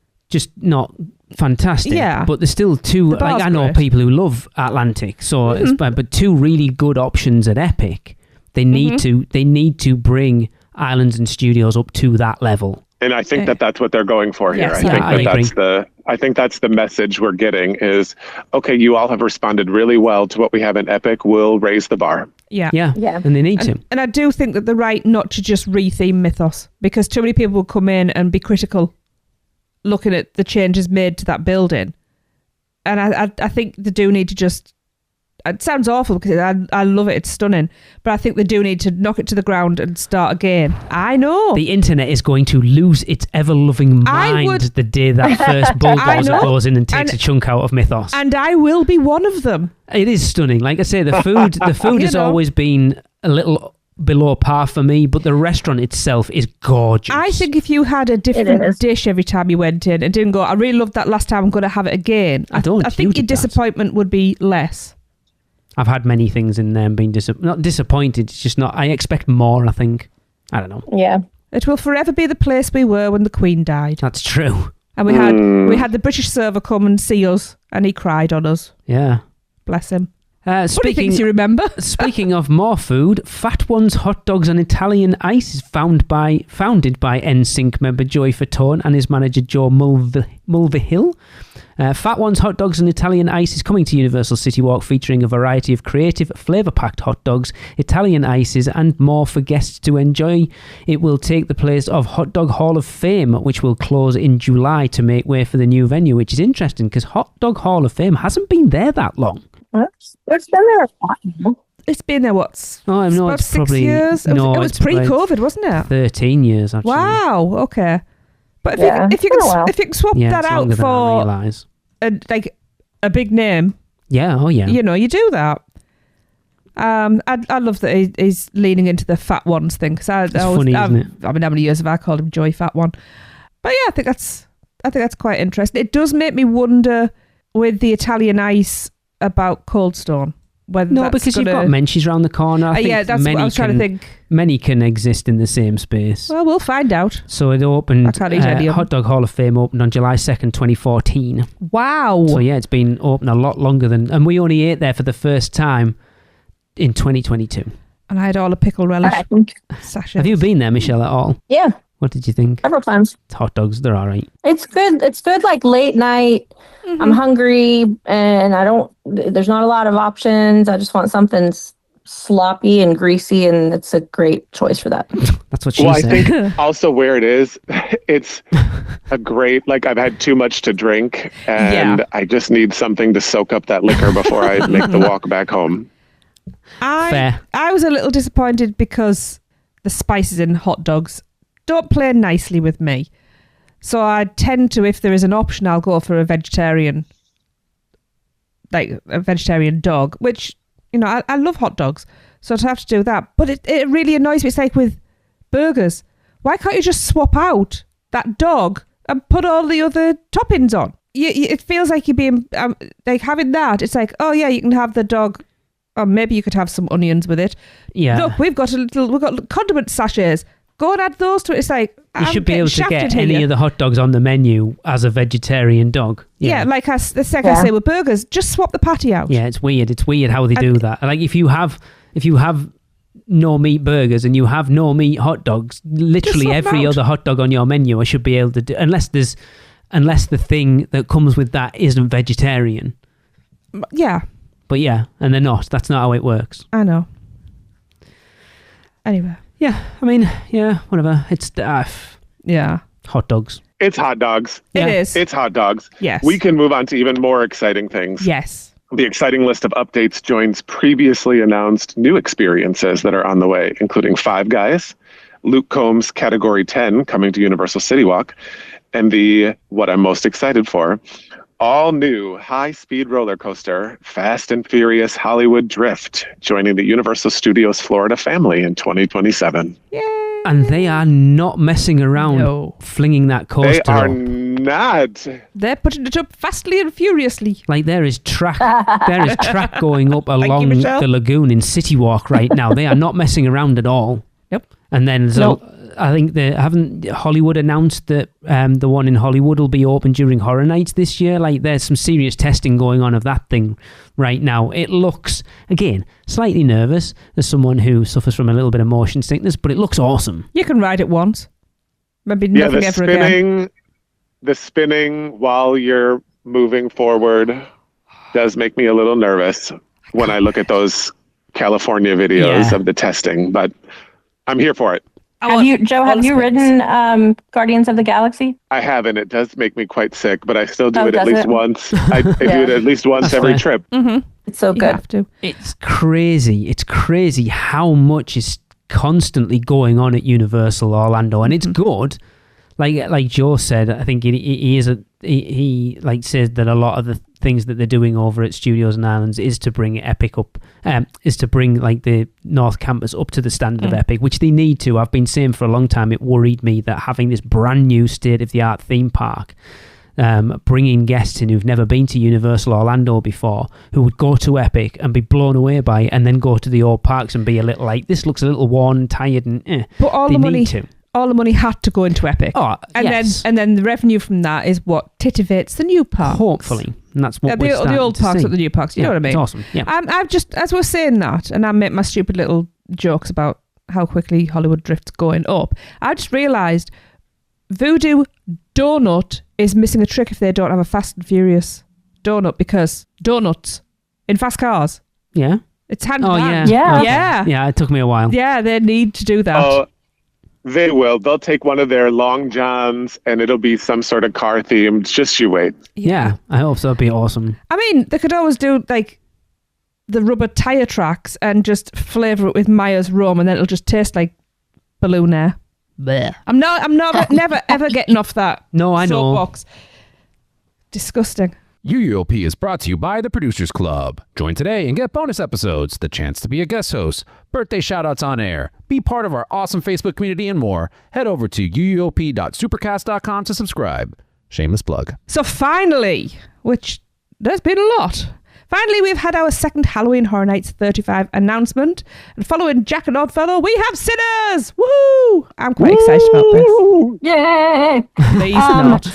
not fantastic. Yeah. But there's still two. The bar's Like, I know great. people who love Atlantic, so it's, but two really good options at Epic. They need to bring Islands and Studios up to that level. And I think that's what they're going for here. Yes, I think that's the message we're getting is, okay, you all have responded really well to what we have in Epic. We'll raise the bar. Yeah. And they need to. And I do think that they're right not to just retheme Mythos, because too many people will come in and be critical looking at the changes made to that building. And I think they do need to just... It sounds awful because I love it. It's stunning. But I think they do need to knock it to the ground and start again. I know. The internet is going to lose its ever-loving mind the day that first bulldozer goes in and takes a chunk out of Mythos. And I will be one of them. It is stunning. Like I say, the food has always been a little below par for me, but the restaurant itself is gorgeous. I think if you had a different dish every time you went in and didn't go, I really loved that last time, I'm going to have it again. I think your disappointment would be less. I've had many things in there and been not disappointed. It's just not. I expect more, I think. I don't know. Yeah. It will forever be the place we were when the Queen died. That's true. And we had the British server come and see us, and he cried on us. Yeah. Bless him. Speaking, things you remember? Speaking of more food, Fat One's Hot Dogs and Italian Ice is founded by NSYNC member Joey Fatone and his manager Joe Mulvihill. Fat One's Hot Dogs and Italian Ice is coming to Universal City Walk, featuring a variety of creative, flavour-packed hot dogs, Italian ices, and more for guests to enjoy. It will take the place of Hot Dog Hall of Fame, which will close in July to make way for the new venue, which is interesting because Hot Dog Hall of Fame hasn't been there that long. It's been there a while. It's been there, what? Oh, no, about it's 6 probably... years? It was pre-COVID, wasn't it? 13 years, actually. Wow, okay. But if you can swap that out for a big name, you know, you do that. I love that he's leaning into the Fat Ones thing, because funny, isn't it? I mean, how many years have I called him Joy Fat One? But yeah, I think that's quite interesting. It does make me wonder with the Italian ice about Cold Stone. Because you've got Menchie's around the corner. I think that's what I was trying to think. Many can exist in the same space. Well, we'll find out. So it opened, I can't eat any of them. Hot Dog Hall of Fame opened on July 2nd, 2014. Wow. So yeah, it's been open a lot longer than... And we only ate there for the first time in 2022. And I had all the pickle relish sachets. Have you been there, Michelle, at all? Yeah. What did you think? Several times. Hot dogs, they're all right. It's good. It's good like late night. Mm-hmm. I'm hungry and there's not a lot of options. I just want something sloppy and greasy, and it's a great choice for that. That's what she said. I think also where it is, it's a great, like I've had too much to drink and I just need something to soak up that liquor before I make the walk back home. I was a little disappointed because the spices in hot dogs don't play nicely with me. So I tend to, if there is an option, I'll go for a vegetarian dog, which, you know, I love hot dogs. So to have to do that. But it really annoys me. It's like with burgers. Why can't you just swap out that dog and put all the other toppings on? It feels like you're being, like having that. It's like, oh yeah, you can have the dog. Or maybe you could have some onions with it. Yeah. Look, we've got condiment sachets. Go and add those to it. It's like, you should be able to get any of the hot dogs on the menu as a vegetarian dog. Yeah, like I say with burgers, just swap the patty out. Yeah, it's weird. It's weird how they do that. Like if you have no meat burgers and you have no meat hot dogs, literally every other hot dog on your menu, I should be able to do, unless the thing that comes with that isn't vegetarian. Yeah. But yeah, and they're not. That's not how it works. I know. Anyway. Yeah, I mean, yeah, whatever. It's hot dogs. It's hot dogs. Yeah. It is. It's hot dogs. Yes. We can move on to even more exciting things. Yes. The exciting list of updates joins previously announced new experiences that are on the way, including Five Guys, Luke Combs' Category 10 coming to Universal City Walk, and what I'm most excited for, all new high-speed roller coaster, Fast and Furious Hollywood Drift, joining the Universal Studios Florida family in 2027. Yay! And they are not messing around flinging that coaster They are up. not. They're putting it up fastly and furiously. Like there is track going up along Michelle. the lagoon in City Walk right now. They are not messing around at all. Nope. And then I think they haven't Hollywood announced that the one in Hollywood will be open during Horror Nights this year. Like there's some serious testing going on of that thing right now. It looks, again, slightly nervous as someone who suffers from a little bit of motion sickness, but it looks awesome. You can ride it once. Maybe nothing ever again. The spinning while you're moving forward does make me a little nervous when I look at those California videos of the testing, but I'm here for it. Have you ridden Guardians of the Galaxy? I haven't. It does make me quite sick, but I still do it at least once. I do it at least once every trip. Mm-hmm. It's so good. You have to. It's crazy. It's crazy how much is constantly going on at Universal Orlando, and it's good. Like Joe said, I think he says that a lot of the things that they're doing over at Studios and Islands is to bring Epic up, is to bring like the North Campus up to the standard of Epic, which they need to. I've been saying for a long time, it worried me that having this brand new state-of-the-art theme park, bringing guests in who've never been to Universal Orlando before, who would go to Epic and be blown away by it, and then go to the old parks and be a little like, this looks a little worn and tired, and but all they the money need to. All the money had to go into Epic. Oh, and yes. then the revenue from that is what titivates the new parks. Hopefully. And that's what we're the old parks see. at the new parks. You know what I mean? It's awesome. Yeah. I've just, as we're saying that, and I make my stupid little jokes about how quickly Hollywood drift's going up, I just realised Voodoo Donut is missing a trick if they don't have a Fast and Furious donut, because donuts in fast cars. Yeah. It's hand Oh, in yeah. hand. Yeah. Yeah, it took me a while. Yeah, they need to do that. Oh, they will. They'll take one of their long johns and it'll be some sort of car themed. Just you wait. Yeah, I hope so. It'd be awesome. I mean, they could always do like the rubber tire tracks and just flavour it with Myers rum, and then it'll just taste like balloon air. Blech. I'm never ever getting off that. No, I know. Soapbox. Disgusting. UUOP is brought to you by the Producers Club. Join today and get bonus episodes, the chance to be a guest host, birthday shoutouts on air, be part of our awesome Facebook community, and more. Head over to uuop.supercast.com to subscribe. Shameless plug. So finally, which there's been a lot. Finally, we've had our second Halloween Horror Nights 35 announcement. And following Jack and Oddfellow, we have Sinners! Woohoo! I'm quite excited about this. Yay! Please not.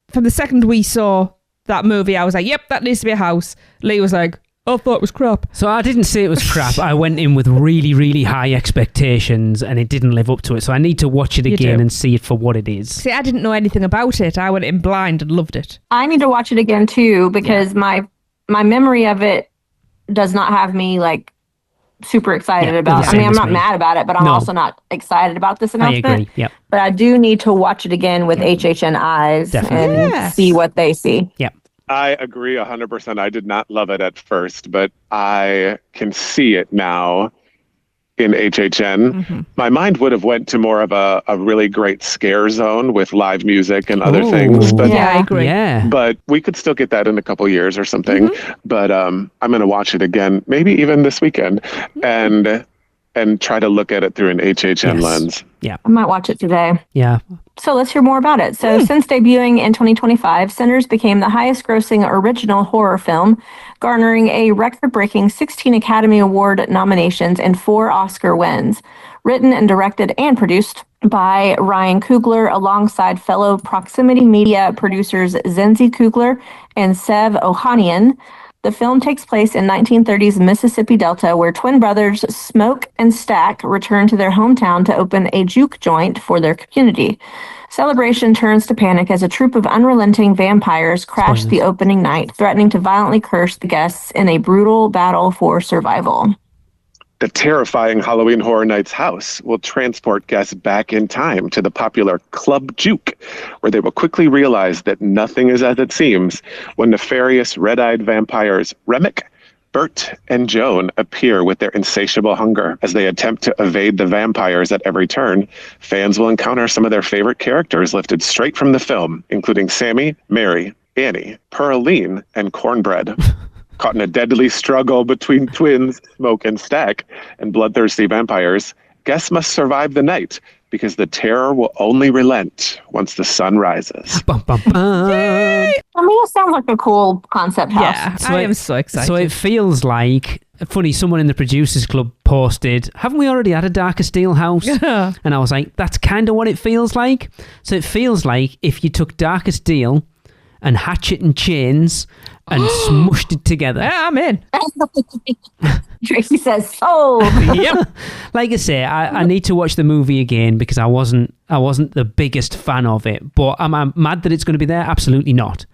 From the second we saw that movie, I was like, yep, that needs to be a house. Lee was like, I thought it was crap. So I didn't say it was crap. I went in with really, really high expectations and it didn't live up to it. So I need to watch it again and see it for what it is. See, I didn't know anything about it. I went in blind and loved it. I need to watch it again too, because my memory of it does not have me like super excited about it. I mean, I'm not mad about it, but I'm also not excited about this announcement. I agree. Yep. But I do need to watch it again with HHN eyes and see what they see. Yep. I agree 100%. I did not love it at first, but I can see it now in HHN. Mm-hmm. My mind would have went to more of a really great scare zone with live music and other things. But, yeah, I agree. Yeah. But we could still get that in a couple of years or something. Mm-hmm. But I'm going to watch it again, maybe even this weekend, and try to look at it through an HHN lens. Yeah. I might watch it today. Yeah. So let's hear more about it. So since debuting in 2025, Sinners became the highest grossing original horror film, garnering a record-breaking 16 Academy Award nominations and 4 Oscar wins. Written and directed and produced by Ryan Coogler alongside fellow Proximity Media producers Zenzi Coogler and Sev Ohanian. The film takes place in 1930s Mississippi Delta, where twin brothers Smoke and Stack return to their hometown to open a juke joint for their community. Celebration turns to panic as a troop of unrelenting vampires crash the opening night, threatening to violently curse the guests in a brutal battle for survival. The terrifying Halloween Horror Nights house will transport guests back in time to the popular Club Juke, where they will quickly realize that nothing is as it seems when nefarious red-eyed vampires Remick, Bert, and Joan appear with their insatiable hunger. As they attempt to evade the vampires at every turn, fans will encounter some of their favorite characters lifted straight from the film, including Sammy, Mary, Annie, Pearline, and Cornbread. Caught in a deadly struggle between twins, Smoke and Stack, and bloodthirsty vampires, guests must survive the night, because the terror will only relent once the sun rises. Bum, bum, bum. I mean, it sounds like a cool concept house. Yeah, I am so excited. So it feels like, funny, someone in the producers club posted, haven't we already had a Darker Steel house? And I was like, that's kind of what it feels like. So it feels like if you took Darker Steel and Hatchet and Chains and smushed it together. Yeah, I'm in. Tracy says, "Oh, Yep. Like I say, I need to watch the movie again because I wasn't the biggest fan of it. But am I mad that it's going to be there? Absolutely not.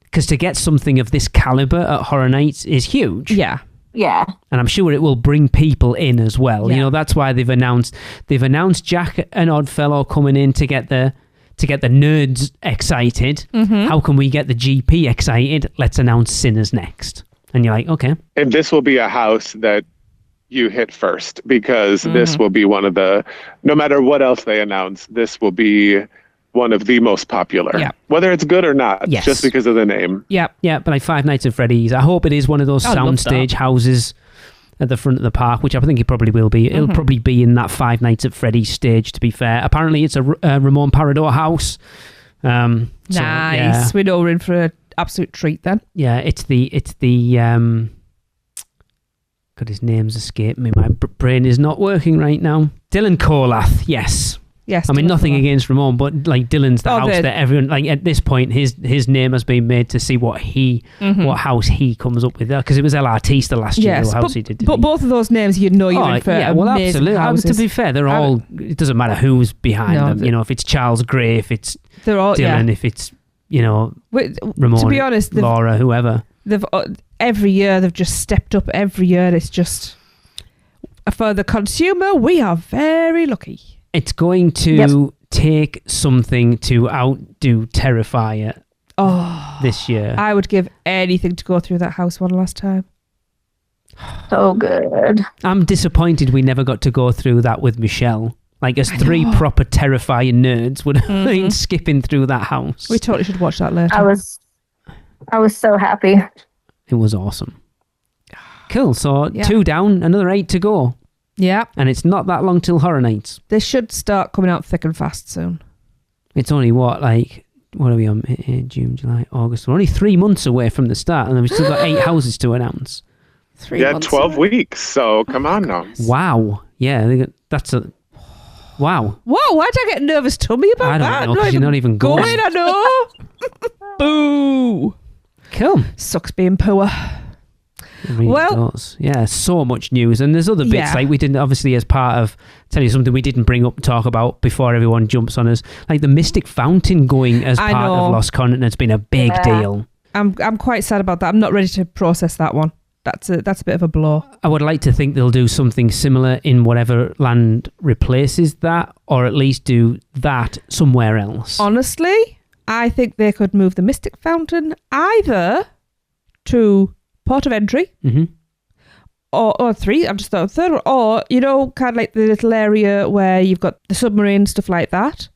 Because to get something of this caliber at Horror Nights is huge. Yeah. yeah." And I'm sure it will bring people in as well. Yeah. You know, that's why they've announced Jack and Oddfellow coming in to get the nerds excited. Mm-hmm. How can we get the GP excited? Let's announce Sinners next. And you're like, okay. And this will be a house that you hit first, because this will be one of the, no matter what else they announce, this will be one of the most popular. Yeah. Whether it's good or not, Yes. just because of the name. Yeah. Yeah, but like Five Nights at Freddy's, I hope it is one of those I love soundstage that. houses at the front of the park, which I think it probably will be. It'll probably be in that Five Nights at Freddy's stage, to be fair. Apparently it's a Ramon Parador house. Nice. Yeah. We know we're in for an absolute treat then. Yeah, it's the God, his name's escaped me. My brain is not working right now. Dylan Colath, yes. Yes. I mean, Dylan nothing Colath. against Ramon, but like Dylan's the house that everyone, like at this point, his name has been made to see what house he comes up with, because it was El Artista last year. Yes, who house he did. but both of those names, you know, you're in for well, amazing absolutely. houses. To be fair, they're all. It doesn't matter who's behind them. You know, if it's Charles Gray, if it's they're all Dylan, if it's Ramon, to be honest, Laura, whoever. They've every year they've just stepped up. Every year it's just, for the consumer, we are very lucky. It's going to take something to outdo Terrifier this year. I would give anything to go through that house one last time. So good. I'm disappointed we never got to go through that with Michelle. Like, as three proper Terrifying nerds would have been skipping through that house. We totally should watch that later. I was so happy. It was awesome. Cool. So 2 down, another 8 to go. Yeah. And it's not that long till Horror Nights. They should start coming out thick and fast soon. It's only what are we on? June, July, August. We're only 3 months away from the start, and we've still got 8 houses to announce. 3 months 12 away. weeks. So come on now. Wow. Yeah, that's a... Wow. Whoa, why did I get a nervous tummy about I that? don't know, because you're not even going. I know. Boo. Cool. Sucks being poor. It really Well- does. Yeah, so much news. And there's other bits, Yeah. like we didn't, obviously, as part of, tell you something we didn't bring up and talk about before everyone jumps on us, like the Mystic Fountain going as I part know. of Lost Continent has been a big deal. I'm quite sad about that. I'm not ready to process that one. That's a bit of a blow. I would like to think they'll do something similar in whatever land replaces that, or at least do that somewhere else. Honestly, I think they could move the Mystic Fountain either to Port of Entry, or 3. I've just thought of third one, or kind of like the little area where you've got the submarine, stuff like that.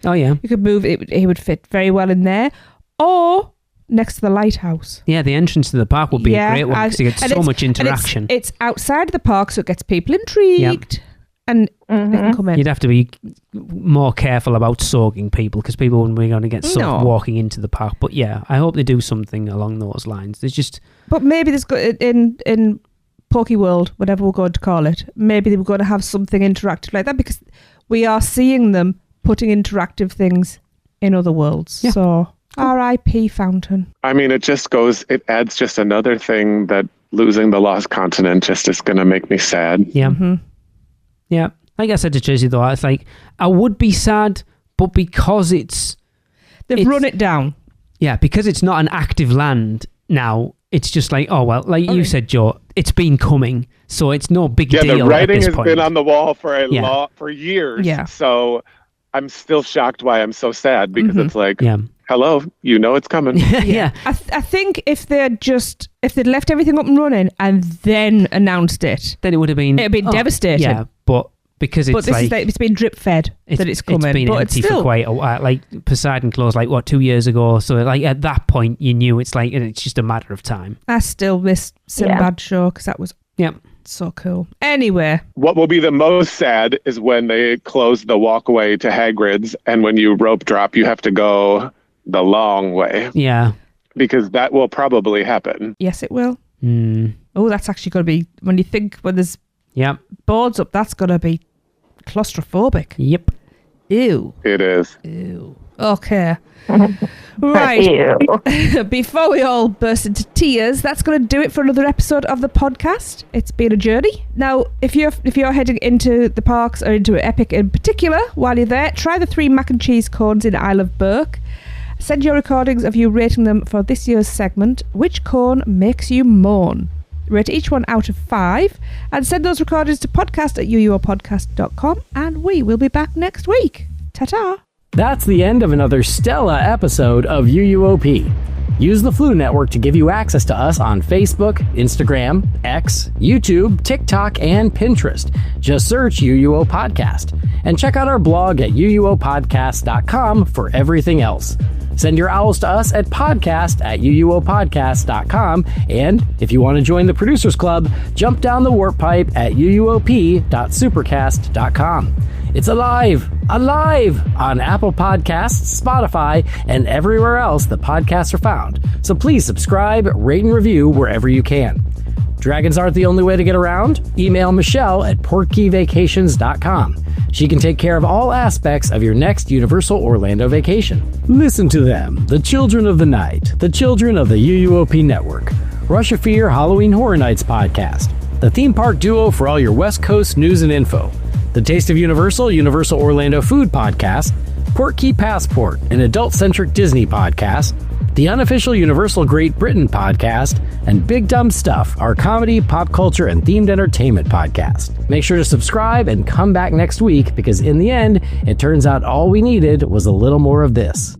Oh yeah, You could move it. He would fit very well in there, or next to the lighthouse. yeah. The entrance to the park would be a great one because you get so much interaction. It's outside the park, so it gets people intrigued, and they can come in. You'd have to be more careful about soaking people because people wouldn't be going to get soaked walking into the park. But yeah, I hope they do something along those lines. There's just... But maybe there's in Pokey World, whatever we're going to call it, maybe they were going to have something interactive like that, because we are seeing them putting interactive things in other worlds. Yeah. So R.I.P. Fountain. I mean, it adds just another thing that losing the Lost Continent just is going to make me sad. Yeah. Yeah. Like I said to Tracy, though, it's like, I would be sad, but because they've run it down. Yeah, because it's not an active land now, it's just like, oh, well, like you said, Joe, it's been coming, so it's no big deal. Yeah, the writing at this has point. been on the wall for years. Yeah. So I'm still shocked why I'm so sad, because it's like, hello, it's coming. Yeah. I think if they'd left everything up and running and then announced it, then it would have been devastating. Yeah, but because it's it's been drip fed that it's coming. It's been but empty it's still, for quite a while. Like Poseidon closed 2 years ago, so like at that point you knew it's just a matter of time. I still miss Sinbad show because that was So cool. Anyway. What will be the most sad is when they close the walkway to Hagrids, and when you rope drop, you have to go the long way. Yeah. Because that will probably happen. Yes, it will. Oh, that's actually going to be, when you think when there's boards up, that's going to be claustrophobic. Yep. Ew. It is. Ew. Okay. Right. Before we all burst into tears, that's going to do it for another episode of the podcast. It's been a journey. Now, if you're heading into the parks or into Epic in particular, while you're there, try the 3 mac and cheese cones in Isle of Burke. Send your recordings of you rating them for this year's segment, Which Cone Makes You Moan? Rate each one out of 5 and send those recordings to podcast@uuopodcast.com, and we will be back next week. Ta-ta! That's the end of another Stella episode of UUOP. Use the Flu Network to give you access to us on Facebook, Instagram, X, YouTube, TikTok, and Pinterest. Just search UUO Podcast. And check out our blog at uuopodcast.com for everything else. Send your owls to us at podcast@uuopodcast.com. And if you want to join the Producers Club, jump down the warp pipe at uuop.supercast.com. It's alive on Apple Podcasts, Spotify, and everywhere else that podcasts are found. So please subscribe, rate, and review wherever you can. Dragons aren't the only way to get around. Email Michelle at portkeyvacations.com. She can take care of all aspects of your next Universal Orlando vacation. Listen to them, the children of the night, the children of the UUOP network. Rush of Fear Halloween Horror Nights podcast. The theme park duo for all your West Coast news and info. The Taste of Universal, Universal Orlando Food Podcast, Portkey Passport, an adult-centric Disney podcast, the unofficial Universal Great Britain podcast, and Big Dumb Stuff, our comedy, pop culture, and themed entertainment podcast. Make sure to subscribe and come back next week, because in the end, it turns out all we needed was a little more of this.